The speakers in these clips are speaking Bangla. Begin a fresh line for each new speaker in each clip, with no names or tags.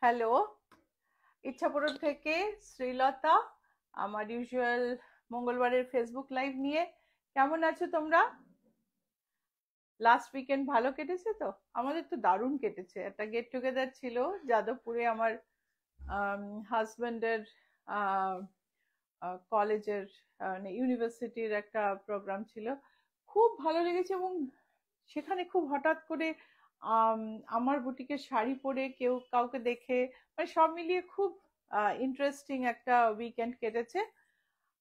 হ্যালো, ইচ্ছাপুরন থেকে শ্রীলতা, আমার ইউজুয়াল মঙ্গলবারের ফেসবুক লাইভ নিয়ে। কেমন আছো তোমরা? লাস্ট উইকেন্ড ভালো কেটেছে তো? আমাদের তো দারুণ কেটেছে। একটা গেট টুগেদার ছিল যাদবপুরে, আমার হাজব্যান্ডের কলেজের মানে ইউনিভার্সিটির একটা প্রোগ্রাম ছিল। খুব ভালো লেগেছে, এবং সেখানে খুব হঠাৎ করে আম, আমার বুটিকের শাড়ি পরে কেউ কাউকে দেখে, মানে সব মিলিয়ে খুব ইন্টারেস্টিং একটা উইকেন্ড কেটেছে।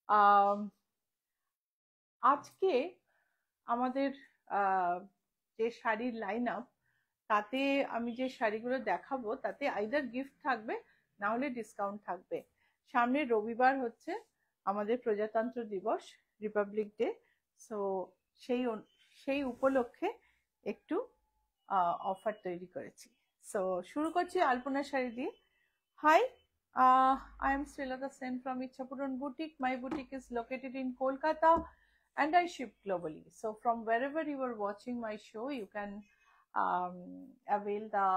আম, আজকে আমাদের যে শাড়ির লাইন আপ, তাতে আমি যে শাড়িগুলো দেখাবো তাতে আইদার গিফট থাকবে, না হলে ডিসকাউন্ট থাকবে। সামনে রবিবার হচ্ছে আমাদের প্রজাতন্ত্র দিবস, রিপাবলিক ডে। সো সেই সেই উপলক্ষে একটু অফার তৈরি করেছি। সো শুরু করছি আলপনা শাড়ি দিয়ে। Hi, I am Srilata Sen from Ichapuran Boutique. My boutique is located in Kolkata and I ship globally. So from wherever you are watching my show, you can avail the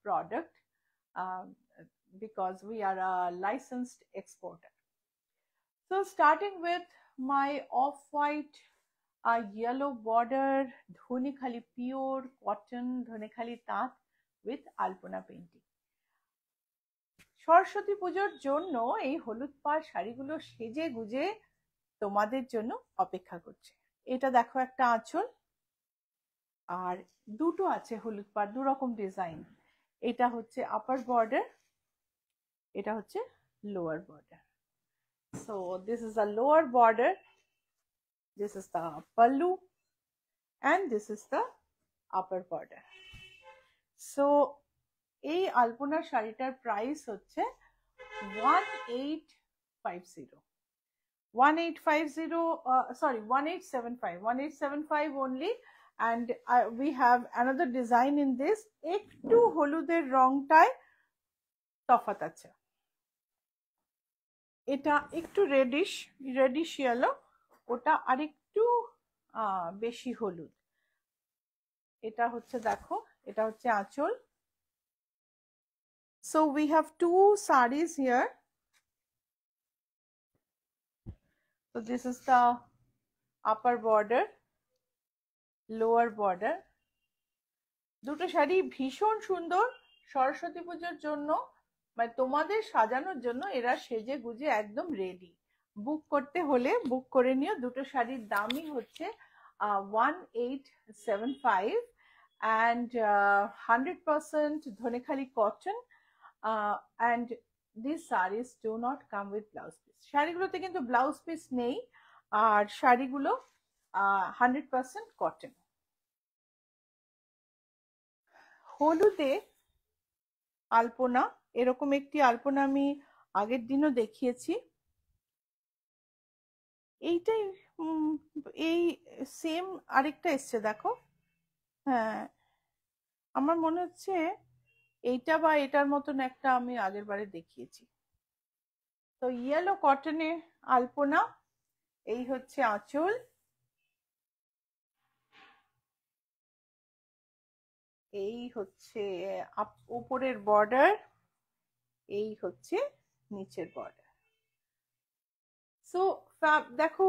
product, um, because we are a licensed exporter. So starting with my off-white yellow border Dhonikhali pure cotton Dhonikhali tat with Alpona painting. Saraswati পুজোর জন্য এই হলুদ পাড় শাড়িগুলো সেজে গুজে তোমাদের জন্য অপেক্ষা করছে। এটা দেখো একটা আঁচল, আর দুটো আছে হলুদ পাড়, দু রকম ডিজাইন। এটা হচ্ছে আপার বর্ডার, এটা হচ্ছে lower border. So this is the lower border, this is the pallu, and this is the upper border. So এই আলপনা শাড়িটার প্রাইস হচ্ছে 1850, 1875 only. And we have another design in this. একটু হলুদের রংটায় তফাৎ আছে, এটা একটু রেডিশ ইয়েলো, ওটা আরেকটু বেশি হলুদ। এটা হচ্ছে দেখো, এটা হচ্ছে আঁচল। So we have two sarees here. So this is the upper border, lower border. দুটো শাড়ি ভীষণ সুন্দর। সরস্বতী পুজোর জন্য, মানে তোমাদের সাজানোর জন্য এরা সেজে গুজে একদম রেডি। বুক করতে হলে বুক করে নিও। দুটো শাড়ির দামই হচ্ছে 1875, and 100% Dhonikhali cotton, and these sarees do not come with blouse piece. শাড়িগুলোতে কিন্তু ব্লাউজ পিস নেই, আর শাড়িগুলো 100% কটন। হলুদে আলপনা, এরকম একটি আলপনা আমি আগের দিনও দেখিয়েছি। এইটাই এই সেম আরেকটা এসছে দেখো। হ্যাঁ, আমার মনে হচ্ছে এইটা বা এটার মতন একটা আমি আগের বারে দেখিয়েছি। তো ইয়েলো কটনে আলপনা, এই হচ্ছে আঁচল, এই হচ্ছে উপরের বর্ডার, এই হচ্ছে নিচের বর্ডার। সো দেখো,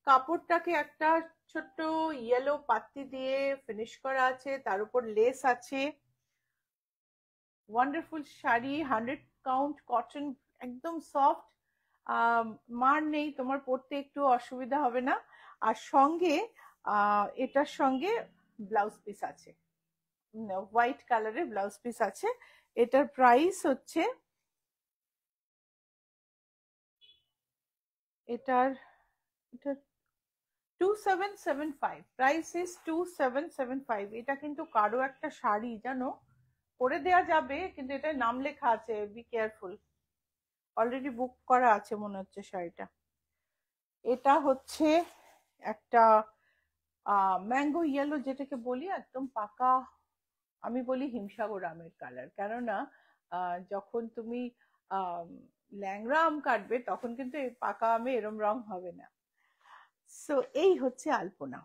কাপড়টাকে একটা ছোট্ট ইয়েলো পাত্তি দিয়ে ফিনিশ করা আছে, তার উপর লেস আছে। ওয়ান্ডারফুল শাড়ি, 100 কাউন্ট কটন, একদম সফট, মার নেই, তোমার পরতে একটু অসুবিধা হবে না। আর সঙ্গে এটার সঙ্গে ব্লাউজ পিস আছে, হোয়াইট কালারের ব্লাউজ পিস আছে। এটার প্রাইস হচ্ছে, এটার 2775, প্রাইস ইজ 2775। এটা কিন্তু কারো একটা শাড়ি জানো, করে দেয়া যাবে, কিন্তু এটা নাম লেখা আছে, বি কেয়ারফুল। অলরেডি বুক করা আছে মনে হচ্ছে শাড়িটা। এটা হচ্ছে একটা ম্যাঙ্গো ইয়েলো, যেটাকে বলি একদম পাকা, আমি বলি হিমসাগর আমের কালার। কেননা যখন তুমি ল্যাংড়া আম কাটবে তখন কিন্তু এই পাকা আমে এরম রং হবে না। সো এই হচ্ছে আলপনা।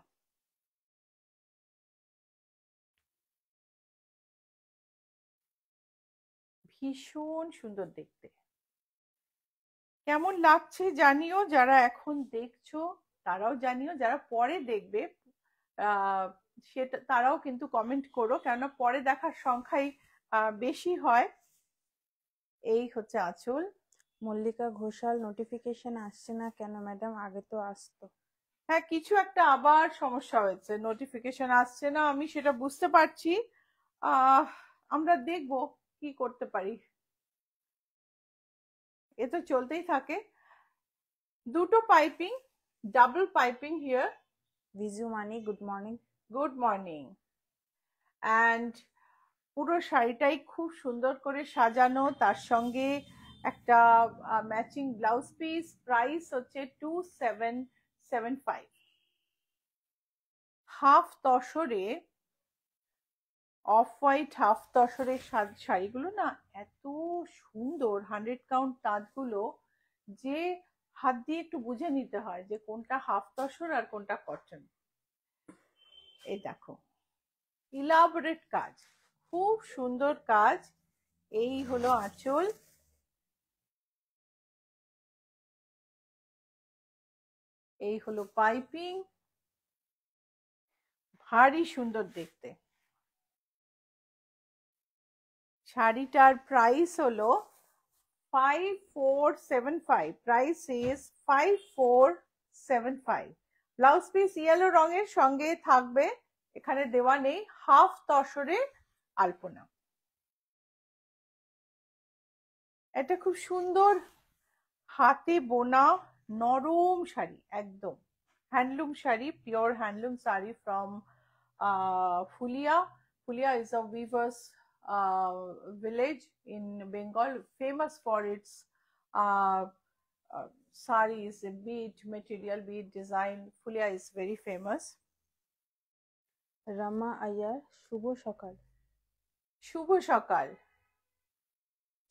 ভীষণ সুন্দর দেখতে। কেমন লাগছে জানিও, যারা এখন দেখছো তারাও জানিও, যারা পরে দেখবে সেটা তারাও কিন্তু কমেন্ট করো, কেননা পরে দেখার সংখ্যাই বেশি হয়। এই হচ্ছে আঁচল।
মল্লিকা ঘোষাল, নোটিফিকেশন আসছে না কেন ম্যাডাম? আগে তো আসতো।
হ্যাঁ, কিছু একটা আবার সমস্যা হয়েছে, নোটিফিকেশন আসছে না, আমি সেটা বুঝতে পারছি। আমরা দেখবো কি করতে পারি, এ তো চলতেই থাকে। দুটো piping, double piping here.
Biju money, good morning.
Good morning. And পুরো শাড়িটাই খুব সুন্দর করে সাজানো, তার সঙ্গে একটা ম্যাচিং ব্লাউজ পিস। প্রাইস হচ্ছে 2775। হাফ তসরে, অফ হোয়াইট হাফ তসরের শাড়িগুলো না এত সুন্দর, 100 কাউন্ট তাঁতগুলো, যে হাত দিয়ে একটু বুঝে নিতে হয় যে কোনটা হাফ তসর আর কোনটা কটন। এই দেখো, ইলাবোরেট কাজ, খুব সুন্দর কাজ। এই হলো আঁচল। এই হলো পাইপিং, ভারী সুন্দর দেখতে। শাড়িটার প্রাইস হলো 5475। Price is 5475। Blouse piece yellow রঙের সঙ্গে থাকবে, এখানে দেওয়া নেই, হাফ তসরের আলপনা। এটা খুব সুন্দর হাতে বোনা নরম শাড়ি, একদম handloom sari, pure handloom sari from Phulia. Fulia is a weaver's village in Bengal, famous for its uh, saris, bead material, bead design. Fulia is very famous.
Rama Iyer, শুভ সকাল।
শুভ সকাল।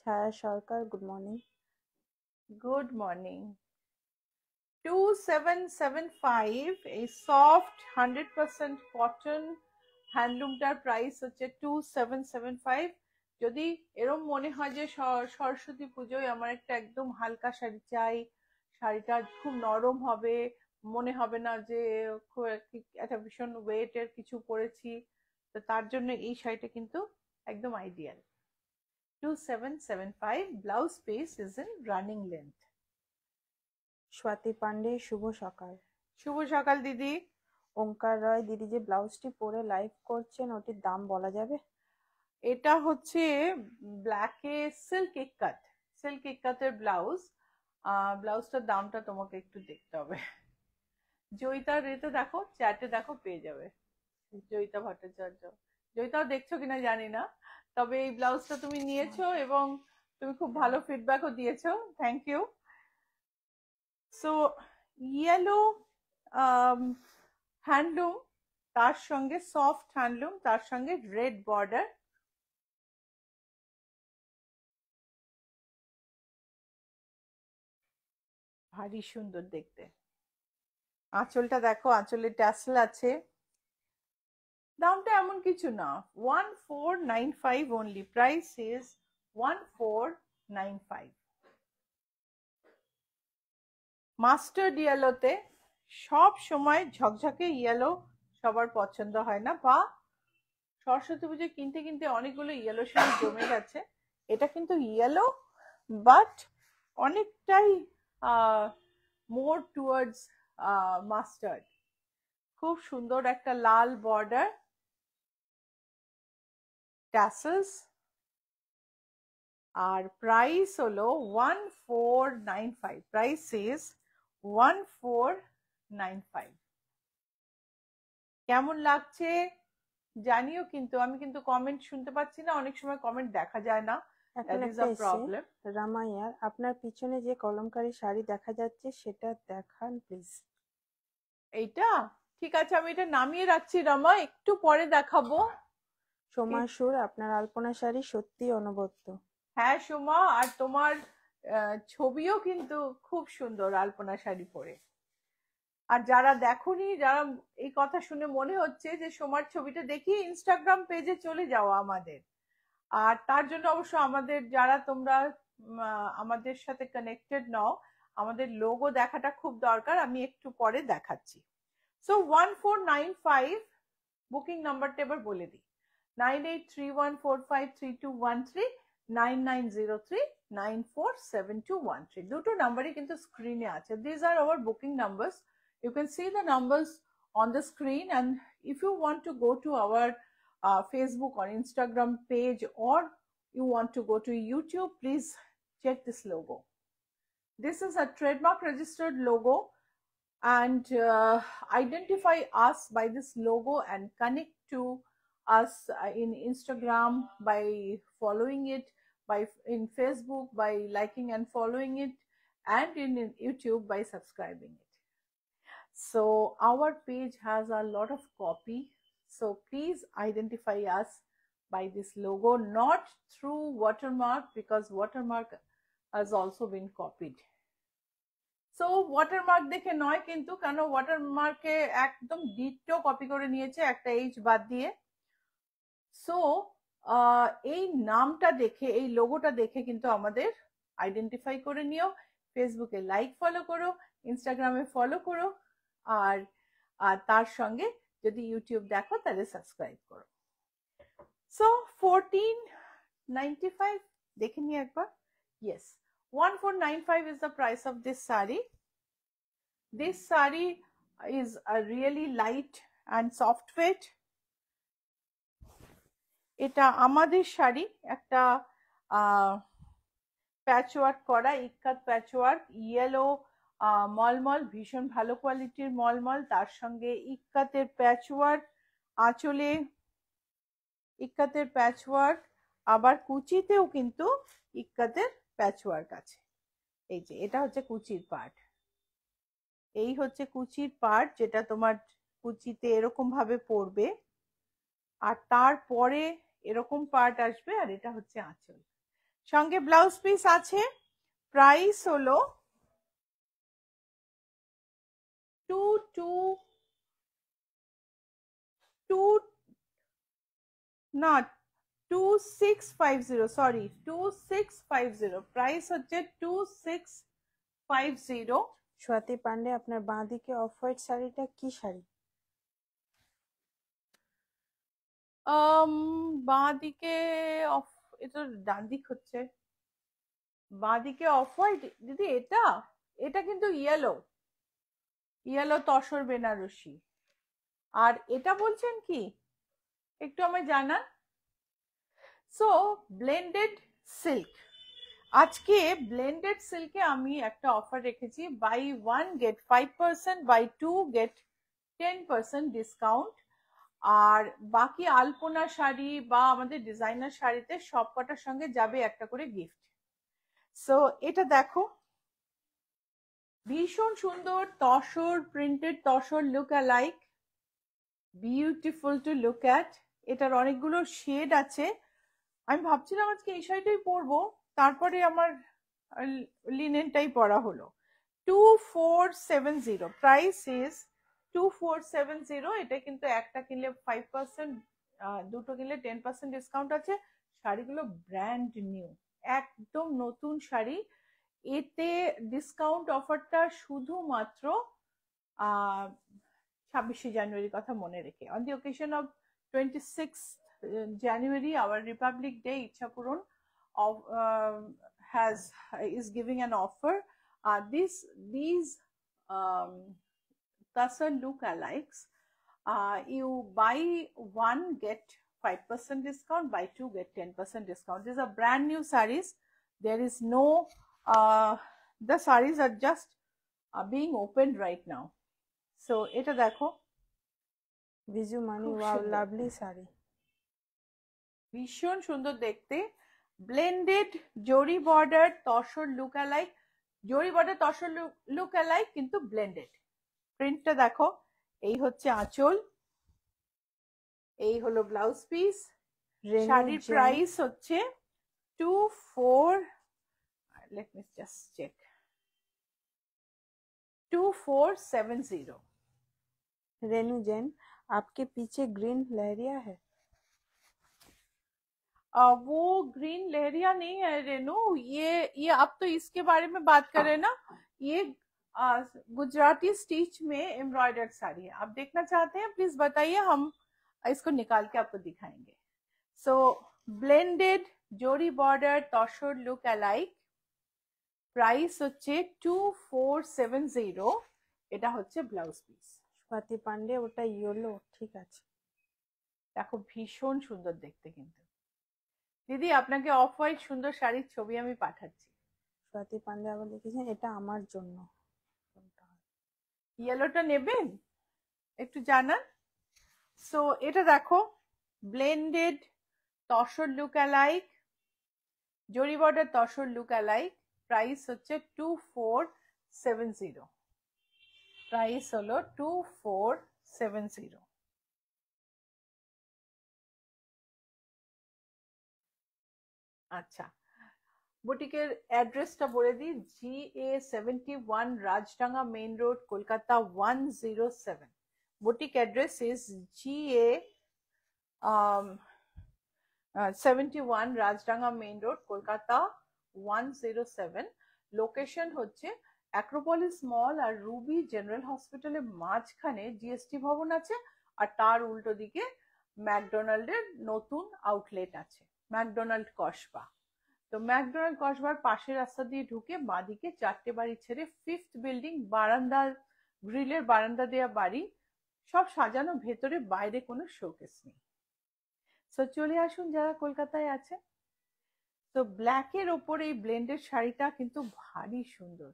Chhaya Sarkar, good morning.
Good morning. 2775, এই সফট 100% কটন হ্যান্ডলুমটার প্রাইস হচ্ছে 2775। যদি এরম মনে হয় যে সরস্বতী পুজোয় আমার একটা একদম হালকা শাড়ি চাই, শাড়িটা খুব নরম হবে, মনে হবে না যে খুব একটা ভীষণ ওয়েটের কিছু পরেছি, তো তার জন্য এই শাড়িটা কিন্তু একদম ideal. 2775, blouse piece is in running length.
Swati Pandey, শুভ সকাল।
শুভ সকাল দিদি।
ওঙ্কার রয়, দিদি যে ব্লাউজটি পরে লাইভ করছেন ওটির দাম বলা যাবে?
এটা হচ্ছে ব্ল্যাকে সিল্ক ইক্কাত, সিল্ক ইক্কাতের ব্লাউজ। ব্লাউজটার দামটা তোমাকে একটু দেখতে হবে। জয়িতা রেতে দেখো, চ্যাটে দেখো, পেয়ে যাবে। জয়িতা ভট্টাচার্য, জয়িতাও দেখছো কিনা জানি না, তবে এই ব্লাউজটা তুমি নিয়েছো এবং তুমি খুব ভালো ফিডব্যাকও দিয়েছো, thank you. So yellow handloom, তার সঙ্গে সফট হ্যান্ডলুম, তার সঙ্গে রেড বর্ডার। ভারী সুন্দর দেখতে। আঁচলটা দেখো, আঁচলে ট্যাসেল আছে। দামটা এমন কিছু না, 1495 অনলি। Price is 1495। মাস্টার্ড ইয়েলোতে, সব সময় ঝকঝকে ইয়েলো সবার পছন্দ হয় না, বা সরস্বতী পুজো কিনতে কিনতে অনেকগুলো ইয়েলো শাড়ি জমে গেছে। এটা কিন্তু ইয়েলো, বাট অনেকটাই মোর টুয়ার্ডস মাস্টার্ড। খুব সুন্দর একটা লাল বর্ডার, ট্যাসেলস, আর প্রাইস হলো 1495। Price is 1495। কেমন লাগছে জানিও, কিন্তু আমি কিন্তু কমেন্ট শুনতে পাচ্ছি না, অনেক সময় কমেন্ট দেখা যায় না,
এখন
দ্যাট ইজ
একটা
আ
এসছে,
প্রবলেম।
রামায়ার, আপনার পিছনে যে কলমকারী শাড়ি দেখা যাচ্ছে সেটা দেখান প্লিজ।
এইটা ঠিক আছে, আমি এটা নামিয়ে রাখছি রমা, একটু পরে দেখাবো।
সোমা সুর, আপনার আলপনা শাড়ি সত্যি অনবদ্য।
হ্যাঁ সোমা, আর তোমার ছবিও কিন্তু খুব সুন্দর আলপনা শাড়ি পরে। আর যারা দেখোনি, যারা এই কথা শুনে মনে হচ্ছে যে সোমার ছবিটা দেখি, ইনস্টাগ্রাম পেজে চলে যাওয়া আমাদের, আর তার জন্য অবশ্য আমাদের যারা তোমরা আমাদের সাথে কানেক্টেড নও, আমাদের লোগো দেখাটা খুব দরকার, আমি একটু পরে দেখাচ্ছি। সো 1495 বুকিং নাম্বারটা এবার বলে দিই, 9831453213, 9903947213, দুটো নাম্বারই কিন্তু স্ক্রিনে আছে। This are our booking numbers, you can see the numbers on the screen, and if you want to go to our Facebook or Instagram page, or you want to go to YouTube, please check this logo. This is a trademark registered logo, and identify us by this logo and connect to us in Instagram by following it, in Facebook by liking and following it, and in YouTube by subscribing it. So our page has a lot of copy, so please identify us by this logo, not through watermark, because watermark has also been copied. So watermark দেখে নয় কিন্তু, কেন ওয়াটারমার্কে একদম ডিটো কপি করে নিয়েছে, একটা এইচ বাদ দিয়ে। সো এই নামটা দেখে, এই লোগোটা দেখে কিন্তু আমাদের আইডেন্টিফাই করে নিও, ফেসবুকে লাইক ফলো করো, ইনস্টাগ্রামে ফলো করো, আর তার সঙ্গে যদি ইউটিউব দেখো তাহলে সাবস্ক্রাইব করো। সো 1495 দেখে নিয়ে একবার। Yes, 1495 is the price of this saree. This saree is a really light and soft weight. এটা আমাদের শাড়ি, একটা প্যাচওয়ার্ক করা, ইক্কাত প্যাচওয়ার্ক, ইয়েলো মলমল, ভীষণ ভালো কোয়ালিটির মলমল, তার সঙ্গে ইক্কাতের প্যাচওয়ার্ক, আঁচলে ইক্কাতের প্যাচওয়ার্ক, আবার কুচিতেও কিন্তু ইক্কাতের প্যাচওয়ার্ক আছে। এই যে এটা হচ্ছে কুচির পার্ট, এই হচ্ছে কুচির পার্ট, যেটা তোমার কুচিতে এরকম ভাবে পড়বে, আর তারপরে এরকম পার্ট আসবে, আর এটা হচ্ছে আঁচল, সঙ্গে ব্লাউজ পিস আছে। প্রাইস হলো 2650, সরি 2650, প্রাইস হচ্ছে 2650।
স্বাতি পান্ডে, আপনার বাঁ দিকে অফ হোয়াইট শাড়িটা কি শাড়ি?
বাঁ দিকে অফ, এটা ডান দিক হচ্ছে, বাঁ দিকে অফ হোয়াইট দিদি, এটা এটা কিন্তু ইয়েলো, ইয়েলো তসর বেনারসি। আর এটা বলছেন কি, একটু আমায় জানান। সো ব্লেন্ডেড সিল্ক, আজকে ব্লেন্ডেড সিল্কে আমি একটা অফার রেখেছি, buy 1 get 5%, buy 2 get 10% discount. আর বাকি আলপনা শাড়ি বা আমাদের ডিজাইনার শাড়িতে সব কটার সঙ্গে যাবে একটা করে গিফট। সো এটা দেখো, ভীষণ সুন্দর tussar, printed tussar, look alike, beautiful to look at. এটার অনেকগুলো শেড আছে। আমি ভাবছিলাম আজকে এই শাড়িটাই পরবো, তারপরে আমার লিনেনটাই পরা হলো। 2470, প্রাইস ইজ 2470। এটা কিন্তু একটা কিনলে 5%, দুটো কিনলে 10% ডিসকাউন্ট আছে। শাড়িগুলো ব্র্যান্ড নিউ, একদম নতুন শাড়ি। এতে ডিসকাউন্ট অফারটা শুধুমাত্র 26শে জানুয়ারির কথা মনে রেখে, on the occasion of 26th January, our Republic Day, Ichhapuran is giving an offer. These Tasar look alikes, you buy one get 5% discount, buy two get 10% discount. These are brand new sarees. There is no the sarees are just being opened right now. So এটা দেখো,
বিজু মানি, ওয়াও লাভলি শাড়ি,
ভীষণ সুন্দর দেখতে। ব্লেন্ডেড জরি বর্ডার তসর লুক অ্যালাইক, জরি বর্ডার তসর লুক অ্যালাইক কিন্তু ব্লেন্ডেড। প্রিন্টটা দেখো, এই হচ্ছে আঁচল, এই হলো ব্লাউজ পিস। শাড়ির প্রাইস হচ্ছে 2470।
रेनू जैन, आपके पीछे ग्रीन लहरिया है?
वो ग्रीन लहरिया नहीं है रेनू, ये अब तो इसके बारे में बात करें ना। ये गुजराती स्टिच में एम्ब्रॉयडर्ड साड़ी है। आप देखना चाहते हैं प्लीज बताइए, हम इसको निकाल के आपको दिखाएंगे। सो ब्लेंडेड জরি border tussar look alike, price হচ্ছে 2470। এটা হচ্ছে ব্লাউজ পিস।
স্বাতি পান্ডে, ওটা ইয়েলো, ঠিক আছে।
দেখো ভীষণ সুন্দর দেখতে কিন্তু। দিদি আপনাকে অফ হোয়াইট সুন্দর শাড়ির ছবি আমি পাঠাচ্ছি।
স্বাতি পান্ডে আবার লিখেছেন এটা আমার জন্য।
ইয়েলোটা নেবেন একটু জানান। সো এটা দেখো ব্লেন্ডেড তসর লুক অ্যালাইক, জরি border tussar look alike, price হচ্ছে 2470। প্রাইস হলো 2470। আচ্ছা, বুটিকের অ্যাড্রেসটা বলে দিই, GA71 Rajdanga main road, Kolkata 107। Boutique address is GA71 Rajdanga main road, Kolkata 107। Location হচ্ছে অ্যাক্রোপলিস মল আর রুবি জেনারেল হসপিটালের মাঝখানে জিএসটি ভবন আছে, আর তার উল্টো দিকে ম্যাকডোনাল্ডের নতুন আউটলেট আছে, ম্যাকডোনাল্ড কসবা। তো ম্যাকডোনাল্ড কসবার পাশের রাস্তা দিয়ে ঢুকে বাঁদিকে 4টে বাড়ি ছেড়ে 5th বিল্ডিং, বারান্দা, গ্রিলের বারান্দা দেওয়া বাড়ি, সব সাজানো, ভেতরে বাইরে কোনো শোকেস নেই। সো চলে আসুন যারা কলকাতায় আছে। তো ব্ল্যাকের ওপর এই ব্লেন্ডেড শাড়িটা কিন্তু ভারী সুন্দর।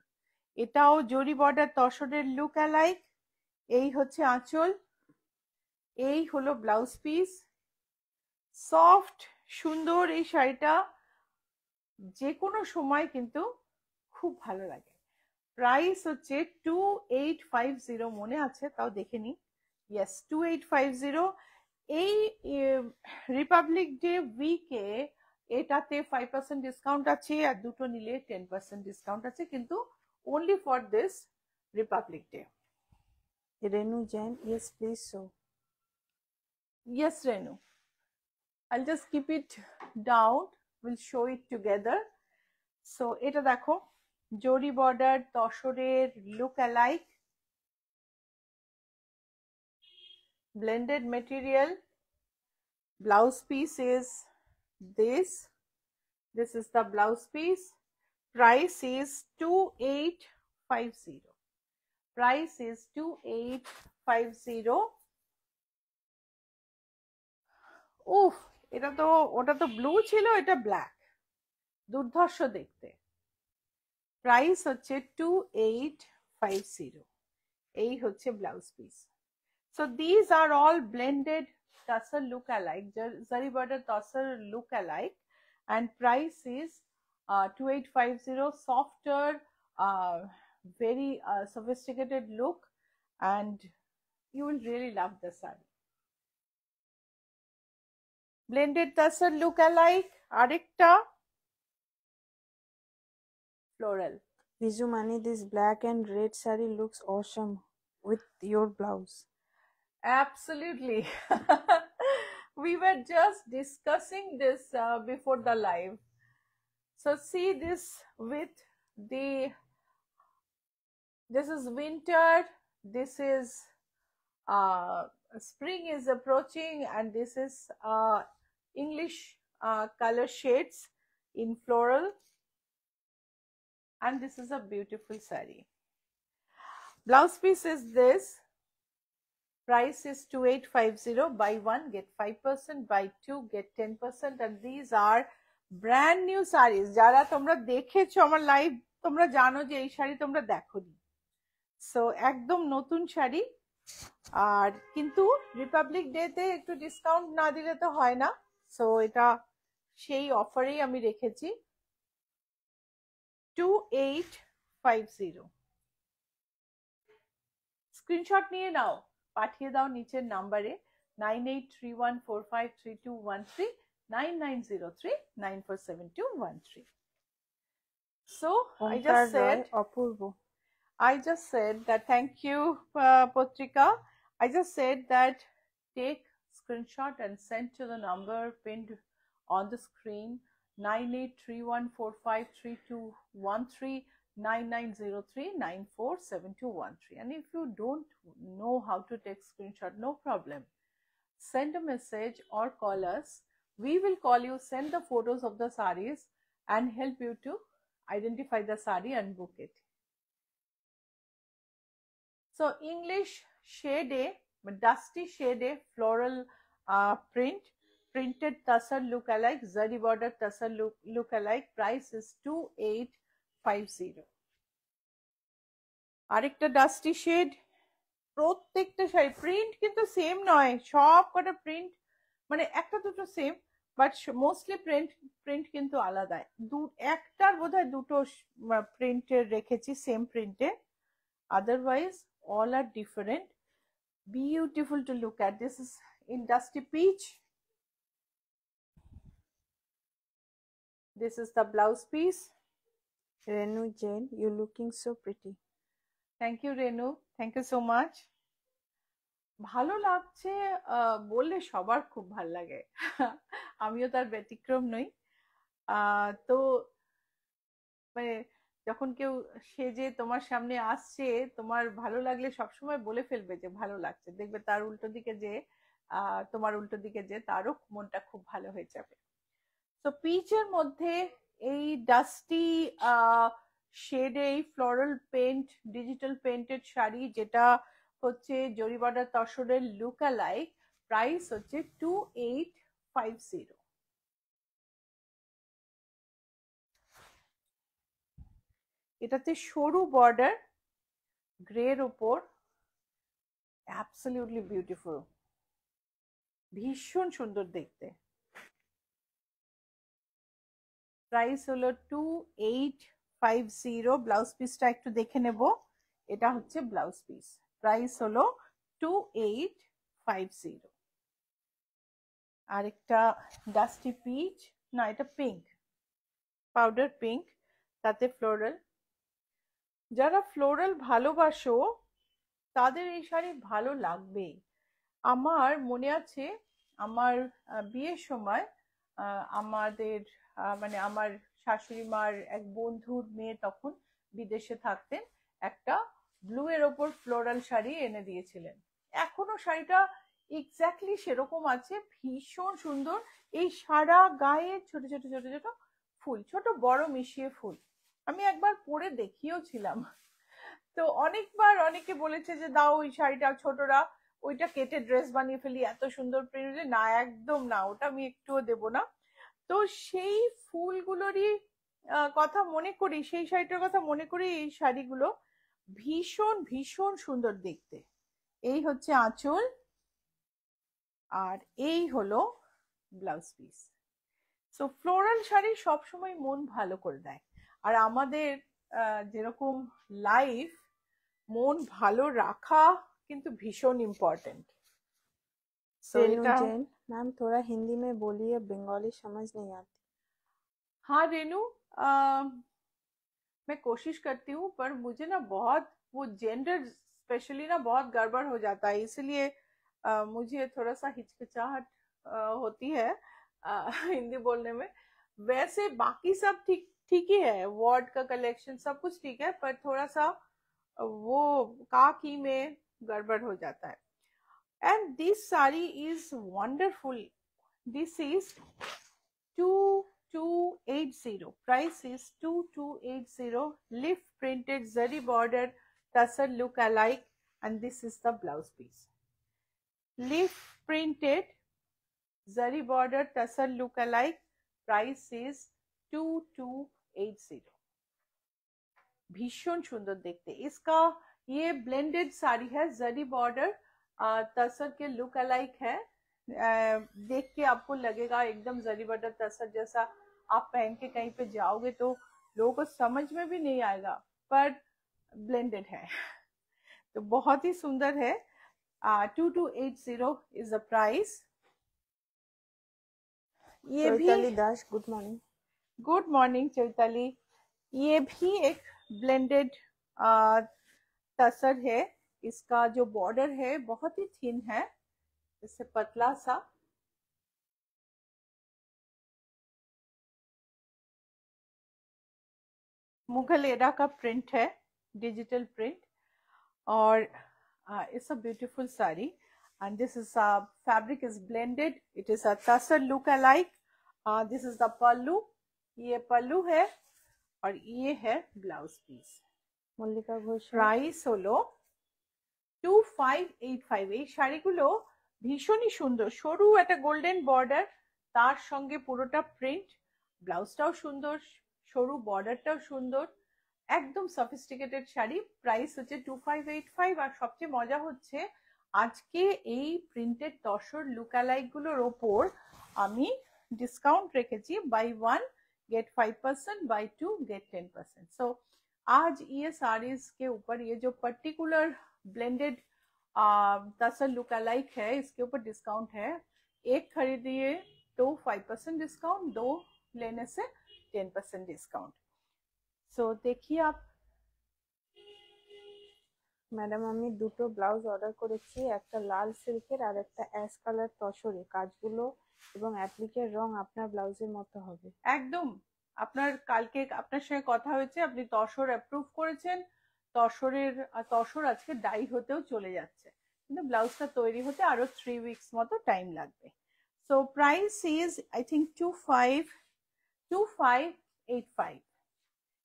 এটাও জরি বর্ডার তসরের লুক অ্যালাইক। এই হচ্ছে আঁচল, এই হলো ব্লাউজ পিস। সফট সুন্দর এই শাড়িটা যে কোনো সময় কিন্তু খুব ভালো লাগে। প্রাইস হচ্ছে 2850, মনে আছে তাও দেখে নি। ইয়েস 2850। এই রিপাবলিক ডে উইকে এটাতে 5% ডিসকাউন্ট আছে, আর দুটো নিলে 10% ডিসকাউন্ট আছে, কিন্তু only for this Republic Day.
Renu Jain, yes please show.
Yes Renu, I'll just keep it down, we'll show it together. So এটা দেখো জরি বর্ডার তসরের look alike, blended material. Blouse piece is this is the blouse piece. Price is 2850. Price is 2850. উফ, এটা তো, ওটা তো ব্লু ছিল, এটা ব্ল্যাক, দুর্ধর্ষ দেখতে। প্রাইস হচ্ছে 2850। এই হচ্ছে blouse piece. So these are all blended tussar look alike, zari border tussar look alike, and price is 2850. Softer, very sophisticated look, and you will really love the saree. Blended tussar look alike, arekta floral.
Viju Mani, this black and red saree looks awesome with your blouse.
Absolutely. We were just discussing this before the live. So see this with this is winter, this is spring is approaching, and this is English color shades in floral, and this is a beautiful saree. Blouse piece is this. Price is 2850. Buy one get 5%, buy two get 10%, and these are brand new sarees. যারা তোমরা দেখেছো আমার লাইভ, তোমরা জানো যে এই শাড়ি তোমরা দেখোনি। সো একদম নতুন শাড়ি, আর কিন্তু রিপাবলিক ডে তে একটু ডিসকাউন্ট না দিলে তো হয় না। সো এটা সেই অফারেই আমি রেখেছি 2850। স্ক্রিনশট নিয়ে নাও, পাঠিয়ে দাও নিচের নাম্বারে 9831453213, 9903947213. So I just said that thank you Potrika. I just said that take screenshot and send to the number pinned on the screen 9831453213 9903947213. And if you don't know how to take screenshot, no problem. Send a message or call us. We will call you, send the photos of the sarees and help you to identify the saree and book it. So English shade, dusty shade, floral print, printed tassel look alike, zari border tassel look alike. Price is 2850. আরেকটা ডাস্টি শেড, প্রত্যেকটা শাড়ি প্রিন্ট কিন্তু সেম নয়, সব কটা প্রিন্ট মানে একটা দুটো সেম, বাট মোস্টলি প্রিন্ট কিন্তু আলাদা। একটার বোধহয় দুটো প্রিন্টের রেখেছি same প্রিন্টে, otherwise all are different. Beautiful to look at. This is in dusty peach. This is the blouse piece.
Renu Jain, you looking so pretty.
Thank you Renu, thank you so much. ভালো লাগছে বললে সবার খুব ভালো লাগে, আমিও তার ব্যতিক্রম নই। তো মানে যখন কেউ সেজে তোমার সামনে আসছে, তোমার ভালো লাগলে সবসময় বলে ফেলবে যে ভালো লাগছে, দেখবে তার উল্টো দিকে যে তোমার উল্টো দিকে যে তারও মনটা খুব ভালো হয়ে যাবে। তো পিচের মধ্যে এই ডাস্টি শেডে এই floral paint, digital painted sari, যেটা হচ্ছে জরি বর্ডার তসরের লুক অ্যালাইক, প্রাইস হচ্ছে 2850। এটাতে সরু বর্ডার, গ্রের উপর, অ্যাবসলিউটলি বিউটিফুল, ভীষণ সুন্দর দেখতে। প্রাইস হলো 2850। ব্লাউজ পিসটা একটু দেখে নেব, এটা হচ্ছে ব্লাউজ পিস, প্রাইস হলো 2850। আরেকটা ডাস্টি পিচ, না এটা পিঙ্ক, পাউডার পিঙ্ক, তাতে ফ্লোরাল। যারা ফ্লোরাল ভালোবাসো তাদের এই শাড়ি ভালো লাগবেই। আমার মনে আছে আমার বিয়ের সময় আমাদের মানে আমার শাশুড়ি মার এক বন্ধুর মেয়ে তখন বিদেশে থাকতেন, একটা ব্লু এর ওপর ফ্লোরাল শাড়ি এনে দিয়েছিলেন। এখনো শাড়িটা এক্স্যাক্টলি সেরকম আছে, ভীষণ সুন্দর। এই সারা গায়ে ছোট ছোট ছোট ছোট ফুল, ছোট বড় মিশিয়ে ফুল। আমি একবার পরে দেখিয়েও ছিলাম, তো অনেকবার অনেকে বলেছে যে দাও ওই শাড়িটা, ছোটরা ওইটা কেটে ড্রেস বানিয়ে ফেলি, এত সুন্দর প্রিন্ট। না, একদম না, ওটা আমি একটুও দেব না। তো সেই ফুলগুলোরই কথা মনে করি, সেই শাড়িটার কথা মনে করি, এই শাড়িগুলো ভীষণ ভীষণ সুন্দর দেখতে। এই হচ্ছে আঁচল, আর এই হলো blouse piece. So floral sari সবসময় মন ভালো করে দেয়, আর আমাদের যেরকম লাইফ, মন ভালো রাখা কিন্তু ভীষণ ইম্পর্টেন্ट।
रेनू जैन, मैम थोड़ा हिंदी में बोलिए, बंगाली समझ नहीं आती।
हाँ रेनू, मैं कोशिश करती हूँ, पर मुझे ना बहुत वो जेंडर स्पेशली ना बहुत गड़बड़ हो जाता है, इसलिए मुझे थोड़ा सा हिचकिचाहट होती है हिंदी बोलने में। वैसे बाकी सब ठीक ठीक ही है, वर्ड का कलेक्शन सब कुछ ठीक है, पर थोड़ा सा वो का की में गड़बड़ हो जाता है। And this saree is wonderful. This is 2280. Price is 2280. Leaf printed zari border tassel look alike, and this is the blouse piece. Leaf printed zari border tassel look alike. Price is 2280. भीषण सुंदर देखते। इसका ये ब्लेंडेड साड़ी है, जरी बॉर्डर तसर के लुक अलाइक है। देख के आपको लगेगा एकदम जरी बॉर्डर तसर जैसा। आप पहन के कहीं पे जाओगे तो लोगों को समझ में भी नहीं आएगा, पर ब्लेंडेड है तो बहुत ही सुंदर है। 2280 इज द प्राइस। ये भी
Das, good morning.
Good morning Chaitali. ये भी एक ब्लेंडेड तसर है। इसका जो बॉर्डर है बहुत ही थिन है, इससे पतला सा, मुगल एरा का प्रिंट है, डिजिटल प्रिंट, और it's a beautiful sari, and this is fabric is blended. It is a tussar look alike. This is the pallu. ये पल्लू है और ये है blouse piece.
Mallika Ghosh
price হলো 2585। এই শাড়িগুলো ভীষণই সুন্দর, সরু একটা গোল্ডেন বর্ডার, তার সঙ্গে পুরোটা প্রিন্ট, ব্লাউজটাও সুন্দর, সরু বর্ডারটাও সুন্দর, একদম সফিস্টিকেটেড শাড়ি। প্রাইস হচ্ছে 2585। আর সবচেয়ে মজা হচ্ছে আজকে এই প্রিন্টেড তসর লুকালাইক গুলোর ওপর আমি ডিসকাউন্ট রেখেছি, বাই 1 गेट 5%, बाई 2 गेट 10%। सो आज ये साड़ीज के ऊपर ये जो पर्टिकुलर ब्लेंडेड तसर लुक अलाइक है, इसके ऊपर डिस्काउंट है। एक खरीदिए तो 5% डिस्काउंट, 2 लेने से 10% डिस्काउंट। सो देखिए आप।
ম্যাডাম আমি দুটো ব্লাউজ অর্ডার করেছি, একটা লাল সিল্কের আর একটা অ্যাশ কালার তসরে। কাজগুলো এবং অ্যাপ্লিকের রং আপনার ব্লাউজের মতো হবে।
একদম আপনার কালকে আপনার সঙ্গে কথা হয়েছে, আপনি তসর অ্যাপ্রুভ করেছেন, তসর আজকে ডাই হতেও চলে যাচ্ছে, কিন্তু ব্লাউজটা তৈরি হতে আরো 3 উইকস মতো টাইম লাগবে। So price is I think 2585।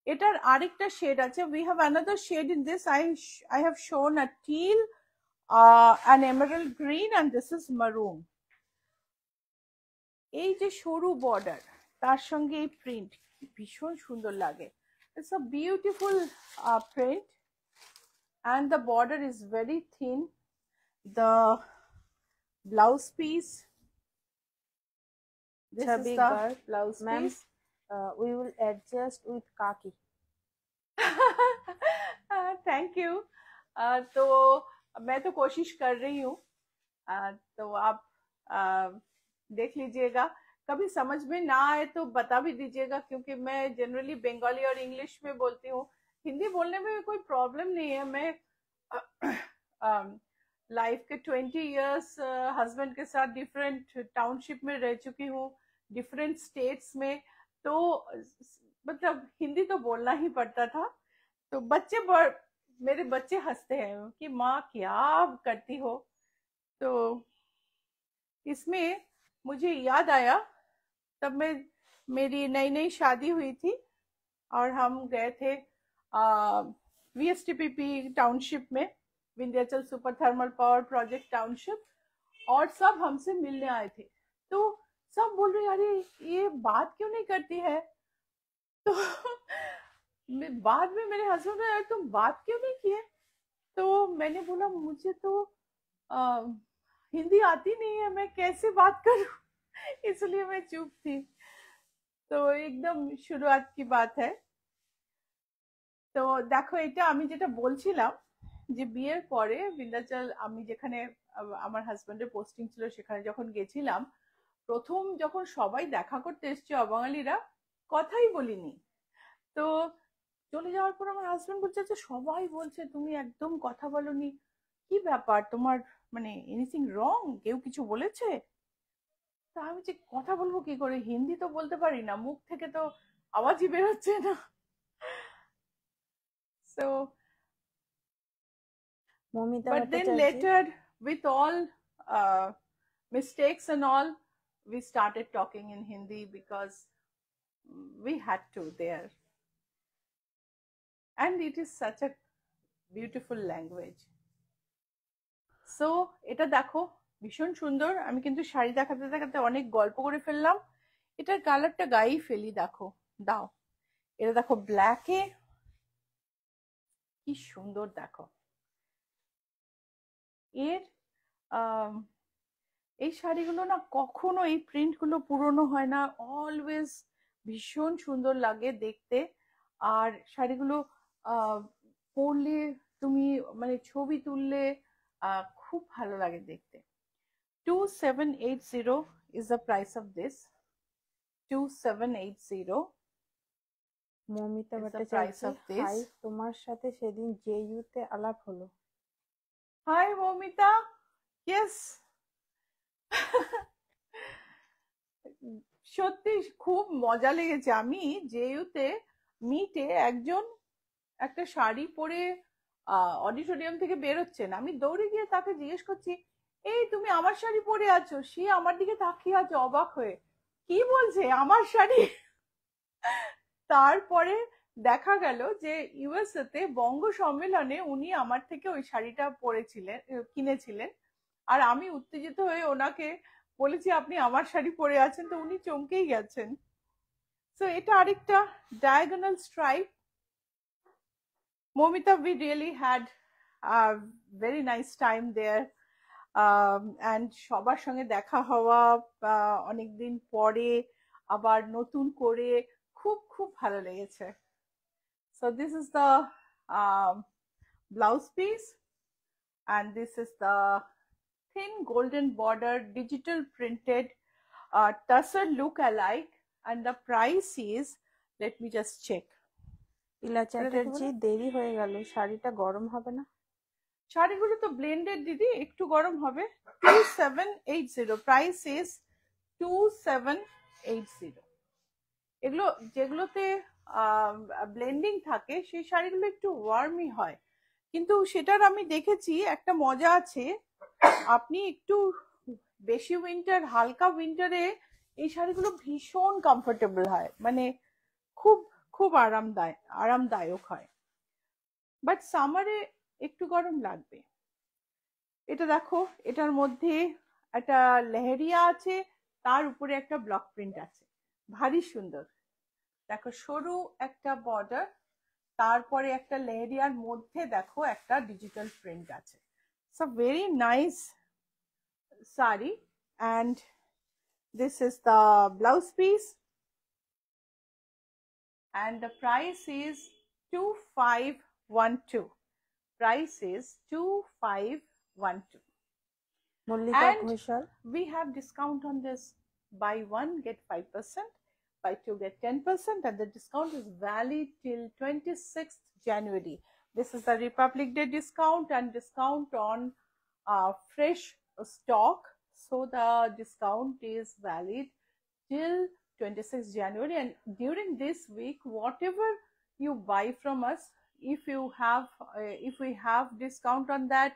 এটার আরেকটা শেড আছে, we have another shade in this. I have shown a teal, an emerald green, and this is maroon। এই যে সরু বর্ডার, তার সঙ্গে এই প্রিন্ট ভীষণ সুন্দর লাগে। It's a beautiful print and the border is very thin. The blouse piece, this is the blouse piece।
we will adjust with khaki।
Thank you. तो मैं तो कोशिश कर रही हूँ, तो आप देख लीजिएगा, कभी समझ में ना आए तो बता भी दीजिएगा, क्योंकि मैं जनरली बंगाली और इंग्लिश में बोलती हूँ, हिंदी बोलने में कोई प्रॉब्लम नहीं है। मैं लाइफ के 20 इयर्स हस्बैंड के साथ डिफरेंट टाउनशिप में रह चुकी हूँ, डिफरेंट स्टेट्स में, तो मतलब हिंदी तो बोलना ही पड़ता था। तो मेरे बच्चे हंसते हैं कि माँ क्या करती हो। तो इसमें मुझे याद आया, तब मेरी नई नई शादी हुई थी और हम गए थे VSTPP टाउनशिप में, Vindhyachal super thermal power project township, और सब हमसे मिलने आए थे। तो सब बोल रहे अरे ये बात क्यों नहीं करती है। तो बाद में मेरे हस्बैंड ने तुम बात क्यों नहीं किए, तो मैंने बोला मुझे तो हिंदी आती नहीं है, मैं कैसे बात करूं, इसलिए मैं चुप थी। तो एकदम शुरुआत की बात है। তো দেখো, এটা আমি যেটা বলছিলাম যে বিয়ের পরে বিন্ধ্যাচল, আমি যেখানে আমার হাজবেন্ডের পোস্টিং ছিল সেখানে যখন গেছিলাম, প্রথম যখন সবাই দেখা করতে এসছে অবাঙালিরা, কথাই বলিনি। তো চলে যাওয়ার পর আমার হাজবেন্ড বলছে যে সবাই বলছে তুমি একদম কথা বলনি, কি ব্যাপার তোমার, মানে এনিথিং রং, কেউ কিছু বলেছে। তা আমি যে কথা বলবো কি করে, হিন্দি তো বলতে পারি না, মুখ থেকে তো আওয়াজই বেরোচ্ছে না। So but then later, with all mistakes and all, we started talking in Hindi because we had to there, and it is such a beautiful language। So এটা দেখো ভীষণ সুন্দর। আমি কিন্তু শাড়ি দেখাতে দেখাতে অনেক গল্প করে ফেললাম, এটার কালারটা গায়েই ফেলি। দেখো, দাও, এটা দেখো ব্ল্যাকে কি সুন্দর। দেখো এর এই শাড়িগুলো না কখনো, এই প্রিন্ট গুলো পুরনো হয় না, অলওয়েজ ভীষণ সুন্দর লাগে দেখতে। আর শাড়িগুলো পরলে তুমি মানে ছবি তুললে খুব ভালো লাগে দেখতে। 2780 is the price of this। 2780।
Momita Bhattacharya, hi, তোমার সাথে সেদিন জেইউতে আলাপ হলো।
Hi Momita, yes. সত্যি খুব মজা লেগেছে। আমি জেইউতে মিটে একজন একটা শাড়ি পরে অডিটোরিয়াম থেকে বেরোচ্ছেন, আমি দৌড়ে গিয়ে তাকে জিজ্ঞেস করছি, এই তুমি আমার শাড়ি পরে আছো। সে আমার দিকে তাকিয়ে আছে অবাক হয়ে, কি বলছে আমার শাড়ি? তারপরে দেখা গেল যে ইউএসএ তে বঙ্গ সম্মেলনে উনি আমার থেকে ওই শাড়িটা পরেছিলেন, কিনেছিলেন। আর আমি উত্তেজিত হয়ে ওনাকে বলেছি আপনি আমার শাড়ি পরে আছেন, তো উনি চমকেই গেছেন। সো এটা আরেকটা diagonal stripe. Momita, we really had a very nice time there. And সবার সঙ্গে দেখা হওয়া অনেকদিন পরে আবার নতুন করে খুব খুব ভালো লেগেছে। So this is the blouse piece, and this is the thin golden border digital printed tussar look alike, and the price is, let me just check.
ইলা চ্যাটার্জি, দেরি হয়ে গেল, শাড়িটা গরম হবে না?
শাড়িগুলো তো ব্লেন্ডেড দিদি, একটু গরম হবে। 2780, প্রাইস ইজ 2780। এগুলো যেগুলোতে ব্লেন্ডিং থাকে সেই শাড়িগুলো একটু ওয়ার্মই হয়, কিন্তু সেটার আমি দেখেছি একটা মজা আছে, আপনি একটু বেশি উইন্টার, হালকা উইন্টারে এই শাড়িগুলো ভীষণ কমফোর্টেবল হয়, মানে খুব খুব আরামদায়ক হয়। বাট সামারে একটু গরম লাগবে। এটা দেখো, এটার মধ্যে একটা লেহেরিয়া আছে, তার উপরে একটা ব্লক প্রিন্ট আছে, ভারী সুন্দর। দেখো সরু একটা বর্ডার, তারপরে একটা লেহেরিয়ার মধ্যে দেখো একটা ডিজিটাল প্রিন্ট আছে। So very nice sari, and this is the blouse piece, and the price is 2512. Price is 2512.
Mallika
And
Ghoshal,
we have discount on this, buy one get 5%, buy two get 10%, and the discount is valid till 26th January. This is the Republic Day discount and discount on fresh stock, so the discount is valid till 26th January. And during this week, whatever you buy from us, if we have discount on that,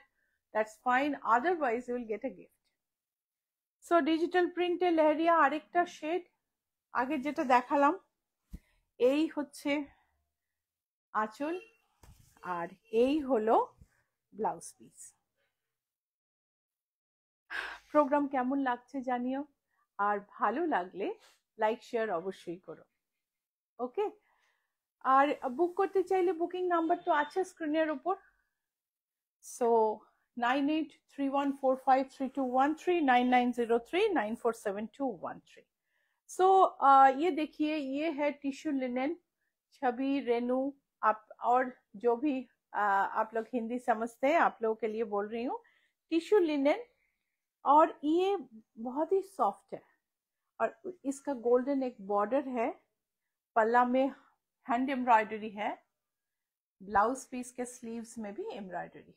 that's fine, otherwise you will get a gift. So digital print এ লেহেরিয়া আরেকটা শেড, আগে যেটা দেখালাম, এই হচ্ছে আঁচল আর এই হলো ব্লাউজ পিস। প্রোগ্রাম কেমন লাগছে জানিও, আর ভালো লাগলে লাইক শেয়ার অবশ্যই করো। ওকে, আর বুক করতে চাইলে বুকিং নাম্বার তো আছে স্ক্রিনের উপর। সো 9831453213, 9903947213। सो ये देखिए, ये है टिश्यू लिनेन। छवि, रेनू, आप और जो भी आप लोग हिंदी समझते हैं, आप लोगों के लिए बोल रही हूँ, टिश्यू लिनेन। और ये बहुत ही सॉफ्ट है, और इसका गोल्डन एक बॉर्डर है, पल्ला में हैंड एम्ब्रॉयडरी है, ब्लाउज पीस के स्लीव्स में भी एम्ब्रॉयडरी है।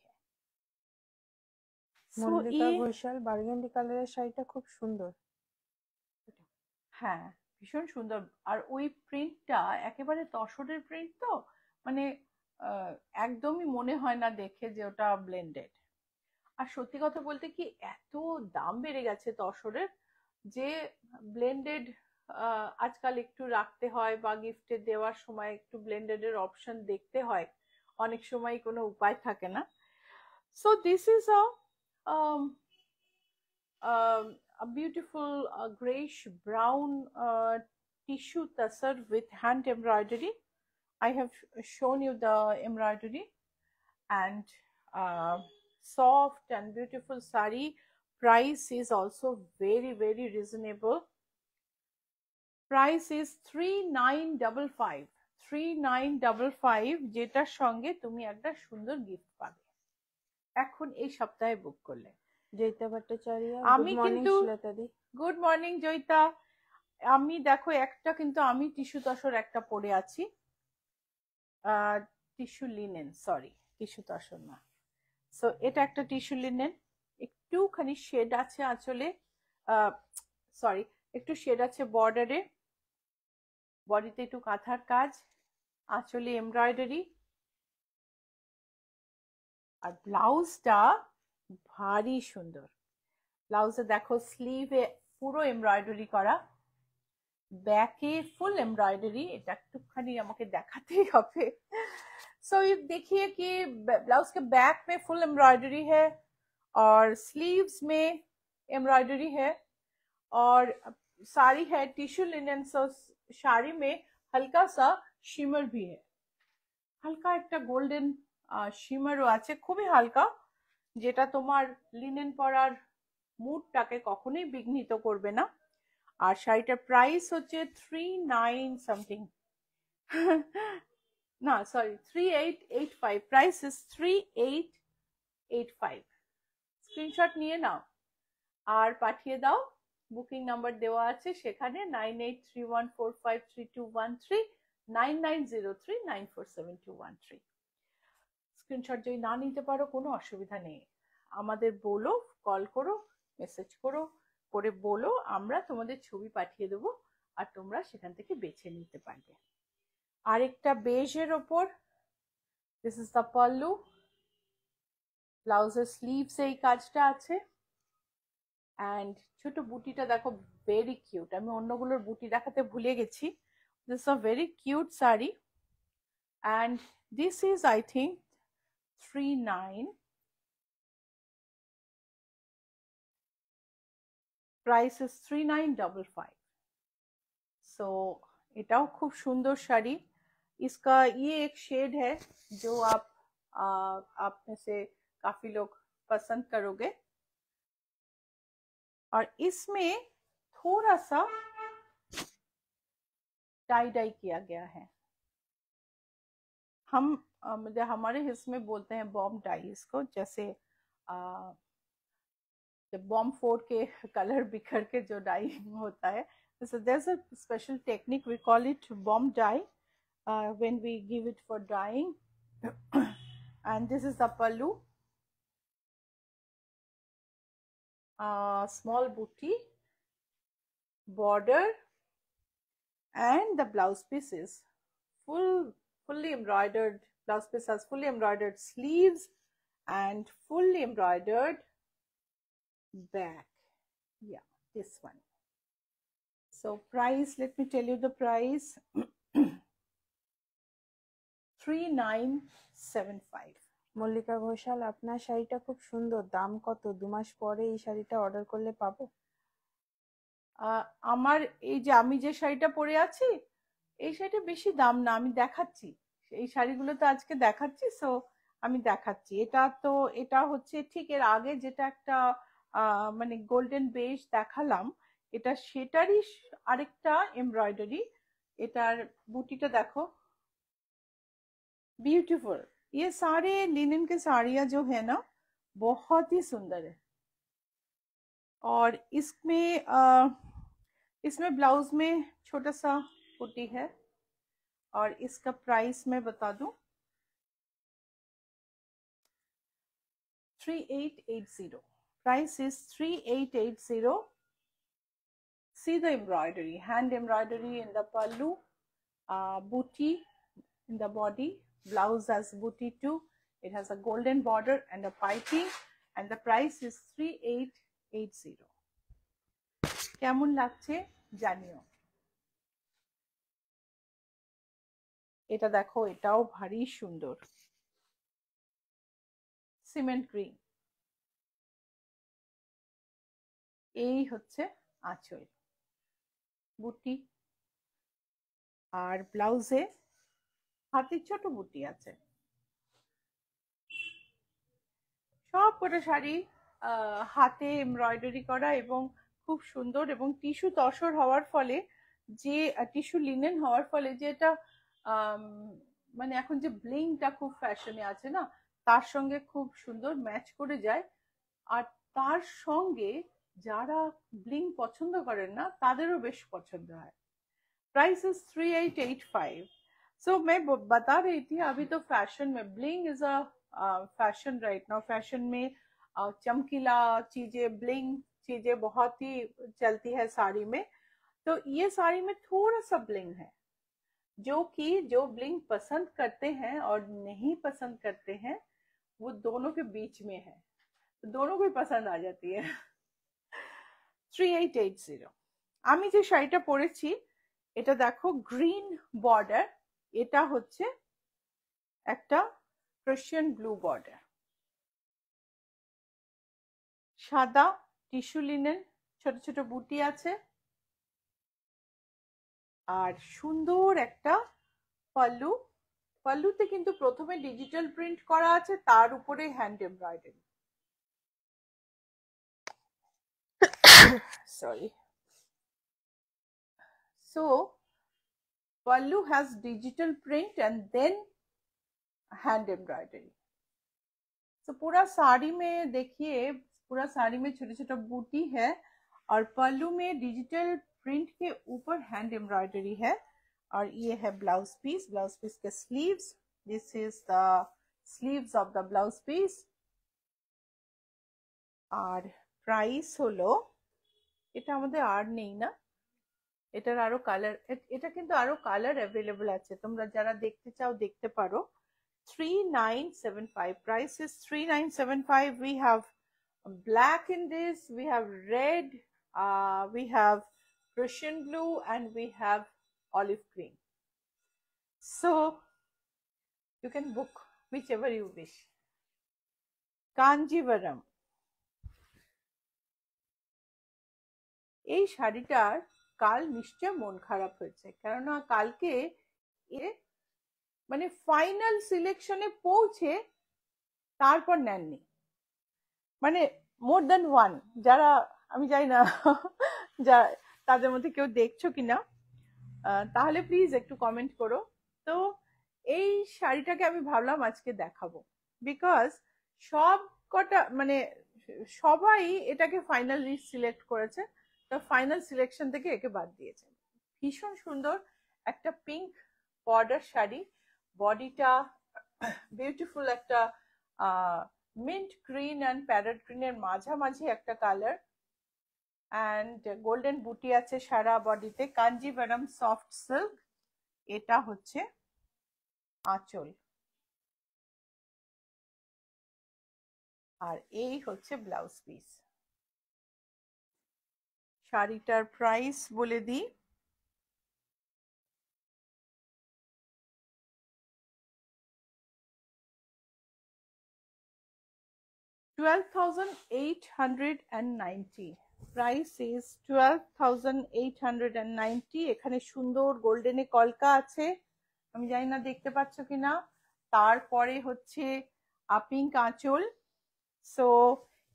মল্লিকা ঘোষাল, বার্গেন্ডি কালারের শাড়িটা খুব সুন্দর।
হ্যাঁ, ভীষণ সুন্দর। আর ওই প্রিন্টটা একেবারে তসরের প্রিন্ট, তো মানে একদমই মনে হয় না দেখে যে ওটা ব্লেন্ডেড। আর সত্যি কথা বলতে কি, এত দাম বেড়ে গেছে তসরের, যে ব্লেন্ডেড আজকাল একটু রাখতে হয়, বা গিফটে দেওয়ার সময় একটু ব্লেন্ডেডের অপশন দেখতে হয়, অনেক সময় কোনো উপায় থাকে না। So this is a beautiful grayish brown tissue tussar with hand embroidery. I have shown you the embroidery, and soft and beautiful sari. Price is also very very reasonable. Price is 3955, 3955, যেটার সঙ্গে তুমি একটা সুন্দর গিফট পাবে এখন এই সপ্তাহে বুক করলে।
জয়িতা ভট্টাচার্য,
আমি
গুড মর্নিং
কিন্তু,
শ্বেতাদি।
Good morning Joyita. আমি দেখো একটা কিন্তু আমি টিস্যু তসর একটা পরে আছি, tissue linen, sorry tissue tussar না। সো এটা একটা টিস্যু লিনেন, একটুখানি শেড আছে আঁচলে, সরি একটু শেড আছে বর্ডারে, বডিতে একটু কাঁথার কাজ, আঁচলে এমব্রয়ডারি, আর ব্লাউজটা ভারী সুন্দর। ব্লাউজে দেখো স্লিভে পুরো এমব্রয়ডারি করা, ব্যাকে ফুল एम्ब्रॉयडरी। এটা একটুখানি আমাকে দেখাতেই হবে। सो ये देखिए कि ब्लाउज के बैक में फुल एम्ब्रॉयडरी है और स्लीव्स में एम्ब्रॉयडरी है, और साड़ी है टिश्यू लिनन। सो শাড়ি में हल्का सा शिमर भी है, হালকা একটা গোল্ডেন শিমারও আছে, খুবই হালকা, যেটা তোমার লিনেন পরার মুডটাকে কখনোই বিঘ্নিত করবে না। আর শাড়িটার প্রাইস হচ্ছে 39 সামথিং, না সরি 3885, প্রাইস ইজ 3885। স্ক্রিনশট নিয়ে নাও আর পাঠিয়ে দাও। বুকিং নাম্বার দেওয়া আছে সেখানে 9831453213, 9903947213। স্ক্রিনশট যদি না নিতে পারো কোনো অসুবিধা নেই, আমাদের বলো, কল করো, মেসেজ করো, করে বলো, আমরা তোমাদের ছবি পাঠিয়ে দেবো আর তোমরা সেখান থেকে বেছে নিতে পারবে। আরেকটা বেজের ওপর, দিস ইজ দ্য পাল্লু, ব্লাউজের স্লিভসে এই কাজটা আছে, অ্যান্ড ছোট বুটিটা দেখো ভেরি কিউট। আমি অন্যগুলোর বুটি দেখাতে ভুলে গেছি। This a very cute sari, and this is I think 39, price is 3955। सो एटाओ खूब सुंदर शाड़ी। इसका ये एक शेड है जो आप में से काफी लोग पसंद करोगे, और इसमें थोड़ा सा टाई डाई किया गया है। हम हमारे हिस्से बोलते हैं बॉम्ब डाई इसको, जैसे जब बॉम्ब फोड़ के कलर बिखर के जो डाइंग होता है, so there's a special technique, we call it bomb dye, when we give it for dyeing। And this is the pallu, small booty, border, and the blouse piece is fully embroidered. Blouse piece has fully embroidered sleeves and fully embroidered back. Yeah, this one. So price, let me tell you the price, 3975।
Mallika Ghoshal, আপনার শাড়িটা খুব সুন্দর, দাম কত? 2 মাস পরে এই শাড়িটা অর্ডার করলে পাবো?
আমার এই যে আমি যে শাড়িটা পরে আছি, এই শাড়িটা বেশি দাম না, আমি দেখাচ্ছি, এই শাড়িগুলো তো আজকে দেখাচ্ছি, সো আমি দেখাচ্ছি। এটা হচ্ছে ঠিক এর আগে যেটা একটা মানে গোল্ডেন বেজ দেখালাম, এটা সেটারই আরেকটা এমব্রয়ডারি। এটার বুটিটা দেখো, ब्यूटीफुल। ये सारे लिनन के साड़ियाँ जो है ना बहुत ही सुंदर है, और इसमें ब्लाउज में छोटा सा बुटी है, और इसका प्राइस मैं बता दूं 3880। Price is 3880। See the embroidery, hand embroidery in the pallu, booty in the body, blouse has booty too, it has a golden border and a piping, and the price is 3880। কেমন লাগছে জানিও। এটা দেখো, এটাও ভারী সুন্দর, সিমেন্ট গ্রিন। এই হচ্ছে আঁচল, বুটি, আর ব্লাউজে হাতে ছোট বুটি আছে। সব কটা শাড়ি হাতে এমব্রয়ডারি করা এবং খুব সুন্দর, এবং টিস্যু তসর হওয়ার ফলে, যে টিস্যু লিনেন হওয়ার ফলে, যে এটা মানে এখন যে ব্লিংটা খুব ফ্যাশনে আছে না, তার সঙ্গে খুব সুন্দর ম্যাচ করে যায়। আর তার সঙ্গে যারা ব্লিং পছন্দ করেন না তাদেরও বেশ পছন্দ হয়। Price is 3885। सो मैं बता रही थी, अभी तो फैशन में bling is a fashion right now. Fashion में चमकीला चीजें, ब्लिंग चीजें बहुत ही चलती है साड़ी में। तो ये साड़ी में थोड़ा सा ब्लिंग है, जो कि जो ब्लिंग पसंद करते हैं और नहीं पसंद करते हैं वो दोनों के बीच में है, तो दोनों को पसंद आ जाती है। 3880। আমি যে শাড়িটা পরেছি এটা দেখো গ্রিন বর্ডার, এটা হচ্ছে একটা ক্রাশিয়ান ব্লু বর্ডার, সাদা টিস্যু লিনেন, ছোট ছোট বুটি আছে, আর সুন্দর একটা পাল্লু। পাল্লুতে কিন্তু প্রথমে ডিজিটাল প্রিন্ট করা আছে, তার উপরে hand embroidery. Sorry. So pallu has digital print and then hand embroidery. So पूरा साड़ी में देखिए, पूरा साड़ी में छोटे छोटे बूटी है और पल्लू में डिजिटल प्रिंट के ऊपर हैंड एम्ब्रॉयडरी है। और ये है ब्लाउज पीस, ब्लाउज पीस के sleeves, this is the sleeves of the blouse piece. और প্রাইস হলো, এটা আমাদের আর নেই না, এটার আরো কালার, এটা কিন্তু আরো কালার অ্যাভেলেবল আছে, তোমরা যারা দেখতে চাও দেখতে পারো। 3975, price is 3975. We have black in this, we have red, we have Prussian blue, and we have olive green. So you can book whichever you wish. Kanjivaram, এই শাড়িটার কাল নিশ্চয় মন খারাপ হয়েছে, কেননা কালকে এ মানে ফাইনাল সিলেকশনে পৌঁছে তারপর নেননি, মানে মোর দ্যান ওয়ান। যারা, আমি জানি না যা তাদের মধ্যে কেউ দেখছো কিনা, তাহলে প্লিজ একটু কমেন্ট করো। তো এই শাড়িটাকে আমি ভাবলাম আজকে দেখাবো, বিকজ সব কটা মানে সবাই এটাকে ফাইনালি সিলেক্ট করেছে, তো ফাইনাল সিলেকশন থেকে একে বাদ দিয়েছে। ভীষণ সুন্দর একটা পিঙ্ক বর্ডার শাড়ি, বডিটা বিউটিফুল একটা মিন্ট গ্রিন অ্যান্ড প্যারট গ্রিনের মাঝামাঝি একটা কালার, অ্যান্ড গোল্ডেন বুটি আছে সারা বডিতে। কাঞ্জিভারাম সফট সিল্ক, এটা হচ্ছে আঁচল, আর এই হচ্ছে ব্লাউজ পিস। শাড়িটার প্রাইস বলে দিই, $12,890। Price is 12,890। এখানে সুন্দর গোল্ডেনে কলকা আছে, আমি জানি না দেখতে পাচ্ছ কিনা। তারপরে হচ্ছে পিঙ্ক आंचल। सो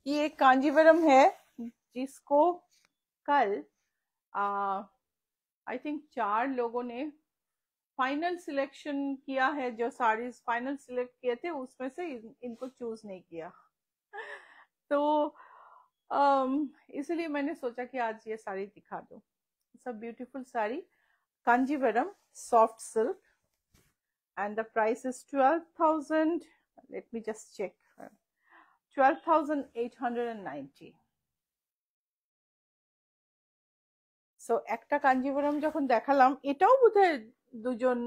ये कांजीवरम है जिसको कल आई थिंक 4 लोगों ने फाइनल सिलेक्शन किया है, जो साड़ीज फाइनल सिलेक्ट किए थे उसमें से इनको चूज नहीं किया, तो इसलिए मैंने सोचा कि आज ये साड़ी दिखा दो। It's a beautiful sari, Kanjeevaram soft silk, and the price is 12,000, let me just check, 12,890। So একটা কাঞ্জিভরম যখন দেখালাম, এটাও বোধহয় দুজন,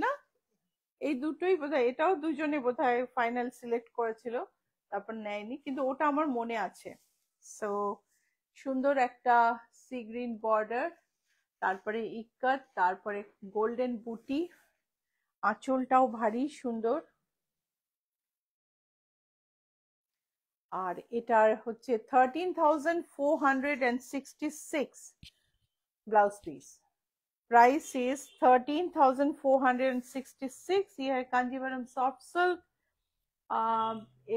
না এই দুটোই বোধহয়, এটাও দুজনে বোধহয় ফাইনাল সিলেক্ট করেছিল, তারপর নেয়নি, কিন্তু ওটা আমার মনে আছে। সো সুন্দর একটা সি গ্রিন বর্ডার, তারপরে ইক্কত, তারপরে গোল্ডেন বুটি, আঁচলটাও ভারী সুন্দর, আর এটার হচ্ছে 13,466 ब्लाउज पीस। Price is 13,466। ये है कांजीवरम सॉफ्ट सिल्क,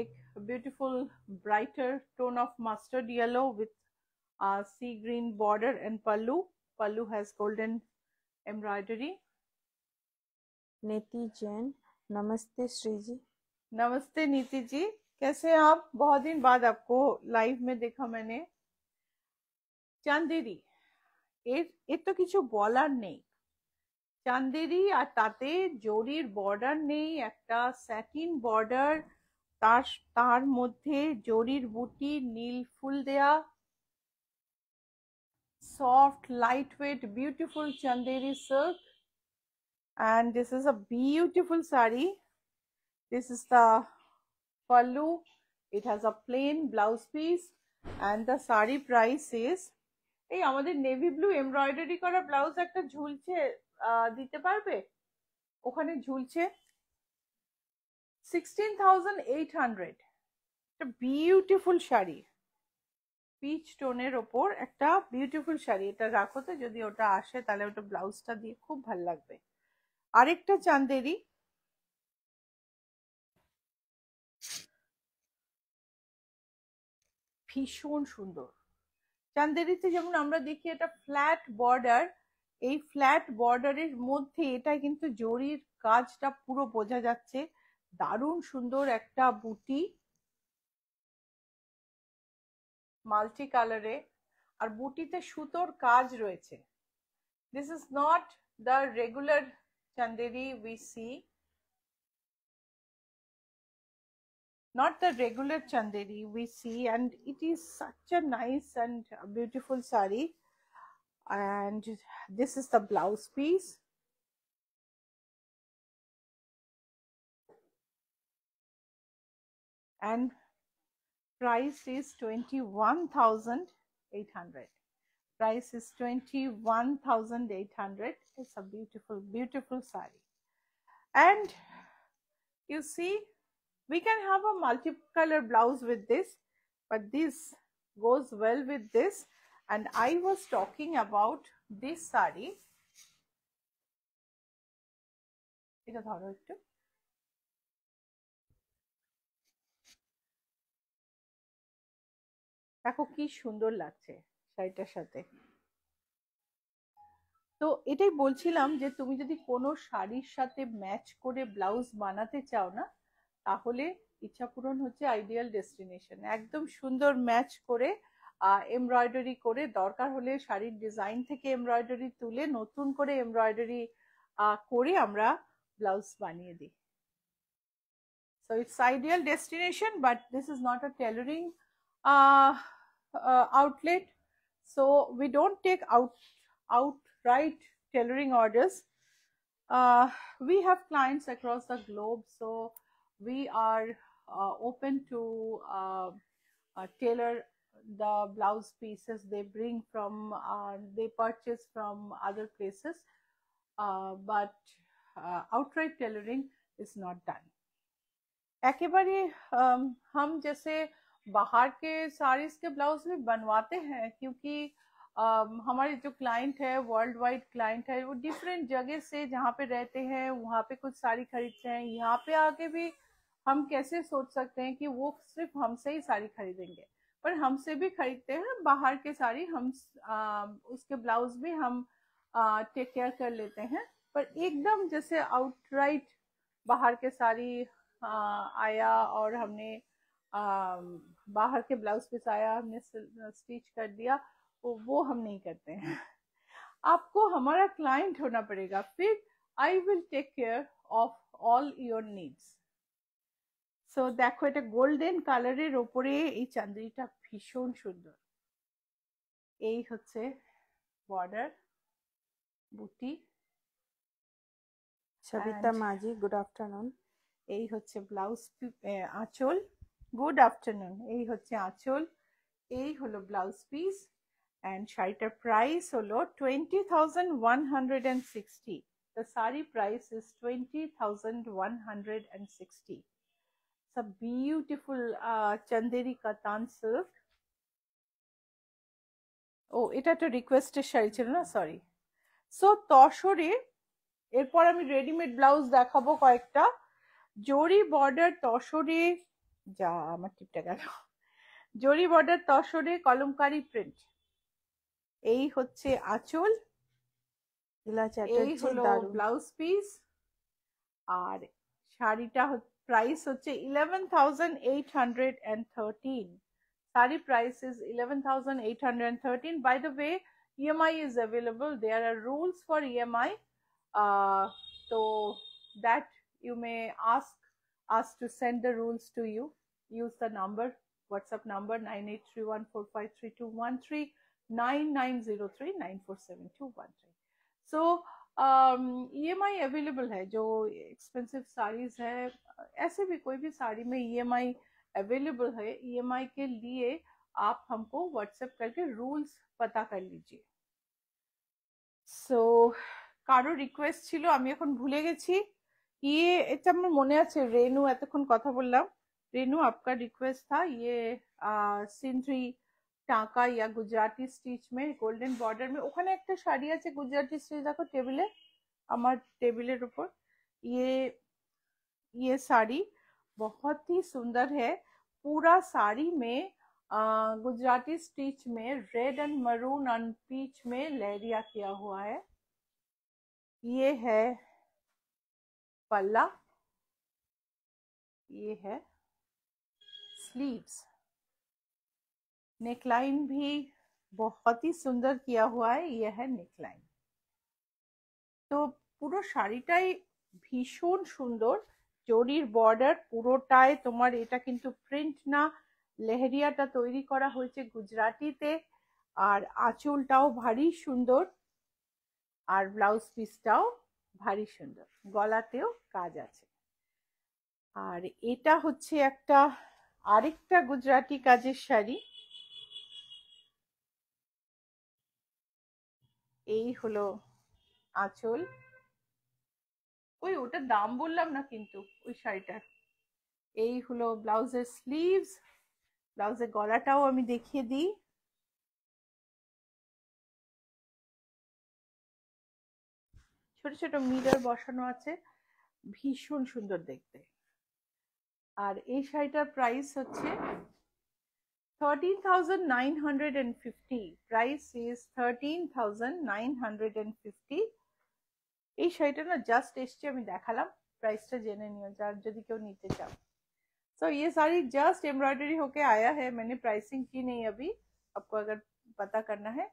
एक beautiful brighter tone of mustard yellow with sea green border and pallu, pallu has golden embroidery.
Niti Jain, नमस्ते श्री जी।
नमस्ते नीति जी, कैसे हैं आप? बहुत दिन बाद आपको लाइव में देखा मैंने। চান্দেরি, এর তো কিছু বলার নেই, চান্দেরি, আর তাতে জরির বর্ডার নেই, একটা স্যাটিন বর্ডার, তার মধ্যে জরির বুটি, নীল ফুল দেয়া, soft light weight beautiful Chanderi silk, And this is a beautiful sari. This is the pallu. It has a plain blouse piece and the sari price is, এই আমাদের নেভি ব্লু এমব্রয়ডারি করা ব্লাউজ একটা ঝুলছে, দিতে পারবে? ওখানে ঝুলছে 16,800। একটা বিউটিফুল শাড়ি, পিচ টোনের ওপর একটা বিউটিফুল শাড়ি। এটা রাখো তো, যদি ওটা আসে তাহলে ওটা ব্লাউজটা দিয়ে খুব ভালো লাগবে। আরেকটা চান্দেরি, ভীষণ সুন্দর। চান্দেরিতে যেমন আমরা দেখি এটা ফ্ল্যাট বর্ডার, এই ফ্ল্যাট বর্ডারের মধ্যে এটা কিন্তু জরির কাজটা পুরো বোঝা যাচ্ছে। দারুণ সুন্দর একটা বুটি, মাল্টি কালারে, আর বুটিতে সুতোর কাজ রয়েছে। This is not the regular Chanderi we see, not the regular chanderi we see, and it is such a nice and beautiful sari. And this is the blouse piece, and price is 21,800. Price is 21,800. It's a beautiful sari. And you see, we can have a multicolor blouse with this, but this goes well with this. And I was talking about this sari. এটা ধরো একটু, দেখো কি সুন্দর লাগছে শাড়িটার সাথে। তো এটাই বলছিলাম যে তুমি যদি কোনো শাড়ির সাথে ম্যাচ করে ব্লাউজ বানাতে চাও না, তাহলে ইচ্ছাপূরণ হচ্ছে আইডিয়াল ডেস্টিনেশন। একদম সুন্দর ম্যাচ করে এমব্রয়ডারি করে, দরকার হলে শাড়ির ডিজাইন থেকে এমব্রয়ডারি তুলে নতুন করে এমব্রয়ডারি করে আমরা ব্লাউজ বানিয়ে দিই। So it's ideal destination, but this is not a tailoring outlet, so we don't take outright tailoring orders. We have clients across the globe, so we are open to tailor the blouse pieces they bring from, they purchase from other places, but outright tailoring is not done. एकेबारे हम जैसे बाहर के साड़ीज के ब्लाउज भी बनवाते हैं, क्योंकि हमारे जो क्लाइंट है वर्ल्ड वाइड क्लाइंट है, वो डिफरेंट जगह से जहाँ पे रहते हैं वहाँ पे कुछ साड़ी खरीदते हैं। यहाँ पे आके भी हम कैसे सोच सकते हैं कि वो सिर्फ हमसे ही साड़ी खरीदेंगे, पर हमसे भी खरीदते हैं बाहर के साड़ी। हम उसके ब्लाउज भी हम टेक केयर कर लेते हैं, पर एकदम जैसे आउटराइट बाहर के साड़ी आया और हमने बाहर के ब्लाउज पीस आया, हमने स्टिच कर दिया, वो हम नहीं करते हैं। आपको हमारा क्लाइंट होना पड़ेगा, फिर I will take care of all your needs. So দেখো, এটা গোল্ডেন কালারের ওপরে এই চান্দেরিটা ভীষণ সুন্দর। এই হচ্ছে বর্ডার, বুটি।
সবিতা মাঝি, গুড আফটারনুন।
এই হচ্ছে ব্লাউজ আঁচল, গুড আফটারনুন। এই হচ্ছে আঁচল, এই হলো ব্লাউজ পিস, এন্ড শাড়িটার প্রাইস হলো 20,160। The sari price is 20,160. It's a beautiful chanderi katan silk. ও এটা একটা রিকোয়েস্টের শাড়ি ছিল না, সরি। সো তসরে এরপর আমি রেডিমেড ব্লাউজ দেখাবো কয়েকটা। জরি বর্ডার তসরে, যা আমার টিপটা গেল, জরি বর্ডার তসরে কলমকারি প্রিন্ট। এই হচ্ছে আঁচল, এই হলো ব্লাউজ পিস, আর শাড়িটা প্রাইস হচ্ছে 11,813। Sari price is 11,813. By the way, EMI is available. There are rules for EMI, so that you may ask us to send the rules to you. Use the number, WhatsApp number 9831453213, 9903947213. So EMI available है, जो एक्सपेंसिव साड़ीज है, ऐसे भी कोई भी साड़ी में EMI अवेलेबल है। EMI के लिए आप हमको व्हाट्सएप करके रूल्स पता कर लीजिए। সো কারো রিকোয়েস্ট ছিল, আমি এখন ভুলে গেছি। এটা আমার মনে আছে, রেনু এতক্ষণ কথা বললাম। रेनू आपका रिक्वेस्ट था ये सिंथ्री টাকা या গুজরাটি স্টিচ में গোল্ডেন বর্ডার में, ওখানে একটা শাড়ি আছে গুজরাটি স্টিচ, দেখো টেবিলে, আমার টেবিলের উপর। ये साड़ी बहुत ही सुंदर है। पूरा साड़ी में गुजराती स्टिच में red and maroon and peach में लहरिया किया हुआ है। ये है पल्ला, ये है स्लीव्स। नेकलाइन भी बहुत ही सुंदर किया हुआ है, यह है नेकलाइन। তো পুরো শাড়িটাই ভীষণ সুন্দর। জরির বর্ডার পুরোটায় তোমার, এটা কিন্তু প্রিন্ট না, লেহেরিয়াটা তৈরি করা হয়েছে গুজরাটিতে। আর আঁচলটাও ভারী সুন্দর, আর ব্লাউজ পিসটাও ভারী সুন্দর, গলাতেও কাজ আছে। আর এটা হচ্ছে একটা আরেকটা গুজরাটি কাজের শাড়ি। এই হলো আঁচল। ওই ওটার দাম বললাম না কিন্তু ওই শাড়িটার। এই হলো ব্লাউজের স্লিভস। ব্লাউজের গলাটাও আমি দেখিয়ে দিই। ছোট ছোট মিরর বসানো আছে, ভীষণ সুন্দর দেখতে। আর এই শাড়িটার প্রাইস হচ্ছে 13,950। Price is 13,950। এই শাড়িটা না জাস্ট এসছে, আমি দেখালাম, প্রাইসটা জেনে নিও যার যদি কেউ নিতে চাও। तो ये साड़ी जस्ट एम्ब्रॉयडरी होके आया है, मैंने प्राइसिंग की नहीं अभी, आपको अगर पता करना है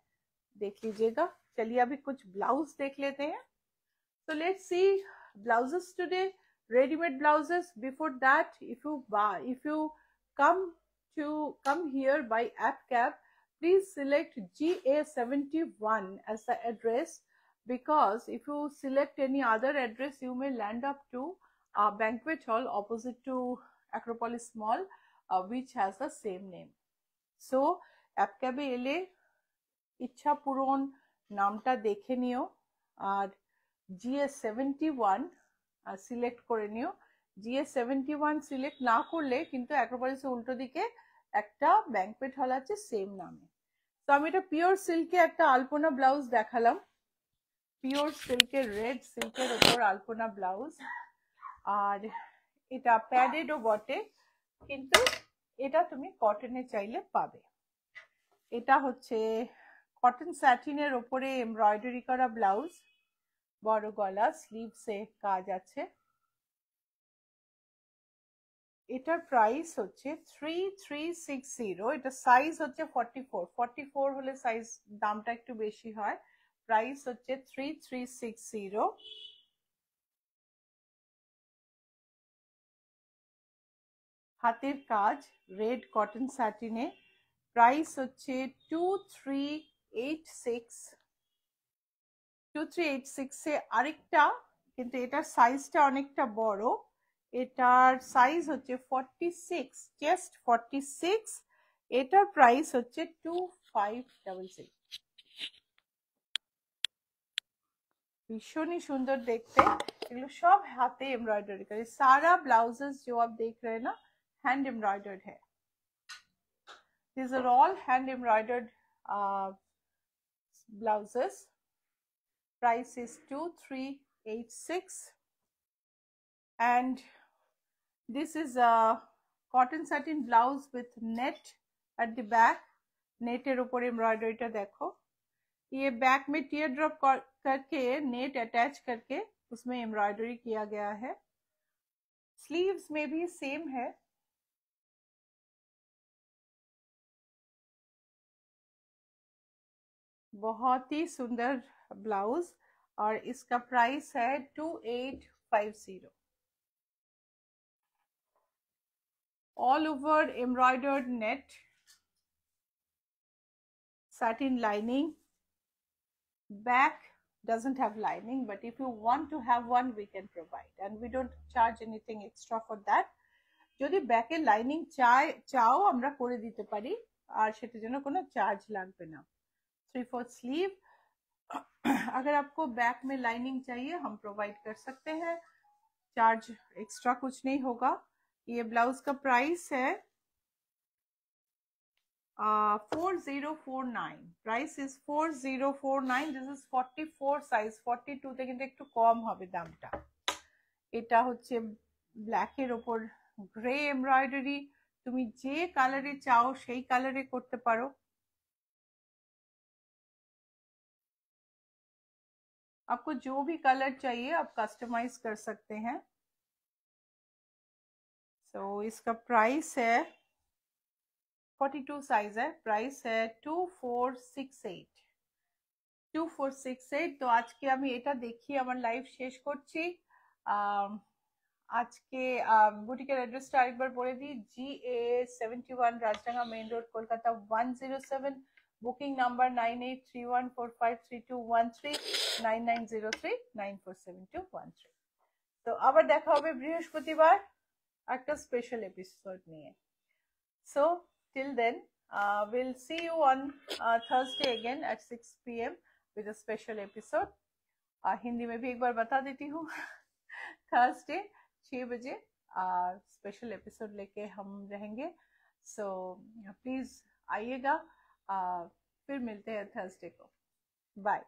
देख लीजिएगा। चलिए अभी कुछ ब्लाउज देख लेते हैं। So let's see blouses today, ready-made blouses. Before that, if you come here by AppCab, please select GA71 as the address, because if you select any other address, you may land up to a banquet hall opposite to Acropolis Mall, which has the same name. So AppCab এ এলে ইচ্ছা পূরণ নামটা দেখে নিও, আর GA71 সিলেক্ট করে নিও। GA71 সিলেক্ট না করলে কিন্তু অ্যাক্রোপলিসের উল্টো দিকে একটা ব্যাংকুয়েট হল আছে সেম নামে। তো আমি এটা পিওর সিল্কে একটা আলপনা ব্লাউজ দেখালাম, পিওর সিল্কের রেড সিল্কের উপর আলপনা ব্লাউজ। আর এটা প্যাডেডও বটে, কিন্তু এটা তুমি কটনে চাইলে পাবে। এটা হচ্ছে কটন স্যাটিনের ওপরে এমব্রয়ডারি করা ব্লাউজ, বড় গলা, স্লিভসে কাজ আছে। এটার প্রাইস হচ্ছে 3360। এটা সাইজ হচ্ছে 44 হলে সাইজ দামটা একটু বেশি হয়। প্রাইস হচ্ছে 3360। হাতের কাজ রেড কটন স্যাটিনে, প্রাইস হচ্ছে 2386 এ আরেকটা, কিন্তু এটার সাইজটা অনেকটা বড়। এটার সাইজ হচ্ছে 46, জাস্ট 46। এটার প্রাইস হচ্ছে 2566। ভীষণই সুন্দর দেখতে, এগুলো সব हाथे एम्ब्रॉयडरी करे। सारा ब्लाउजेस जो आप देख रहे हैं ना, हैंड एम्ब्रॉयडर्ड है। These are all hand embroidered blouses. Price is 2386, and this is a cotton satin blouse with net at the back. नेटेर ऊपर एम्ब्रॉयडरी टा देखो, ये बैक में टीयर ड्रॉप करके नेट अटैच करके उसमें एम्ब्रॉयडरी किया गया है। स्लीव्स में भी सेम है। बहुत ही सुंदर ब्लाउज, और इसका प्राइस है 2850। All over embroidered net, satin lining, back doesn't have lining, but if you want to have one, we can provide, and we don't charge anything extra for that. যদি ব্যাকে লাইনিং চাও আমরা করে দিতে পারি, আর সেটার জন্য কোনো চার্জ লাগবে না। 3/4 स्लीव अगर आपको बैक में लाइनिंग चाहिए हम प्रोवाइड कर सकते हैं, चार्ज एक्स्ट्रा कुछ नहीं होगा। ये ब्लाउज का प्राइस है 4049, price is 4049। This is 44 size, 42 তে কিন্তু একটু কম হবে দামটা। এটা হচ্ছে ব্ল্যাকের ওপর গ্রে এমব্রয়ডারি, তুমি যে কালারে চাও সেই কালারে করতে পারো। आपको जो भी कलर चाहिए आप कस्टमाइज कर सकते हैं। सो इसका प्राइस है 42 साइज है, प्राइस है 2468। 2468। তো আজকে আমি এটা দেখিয়ে আমার লাইভ শেষ করছি। আজকে বুটিকের অ্যাড্রেসটা আরেকবার বলে দিই, GA71 Rajdanga main road Kolkata 107, booking number 9831453213 9903947213। তো আবার দেখা হবে বৃহস্পতিবার একটা স্পেশাল এপিসোড নিয়ে। So till then we'll see you on Thursday again at 6 PM with a special episode। Hindi में भी एक बार बता देती हूँ थर्सडे 6 बजे स्पेशल एपिसोड लेके हम रहेंगे। सो प्लीज आइएगा, फिर मिलते हैं थर्सडे को। बाय।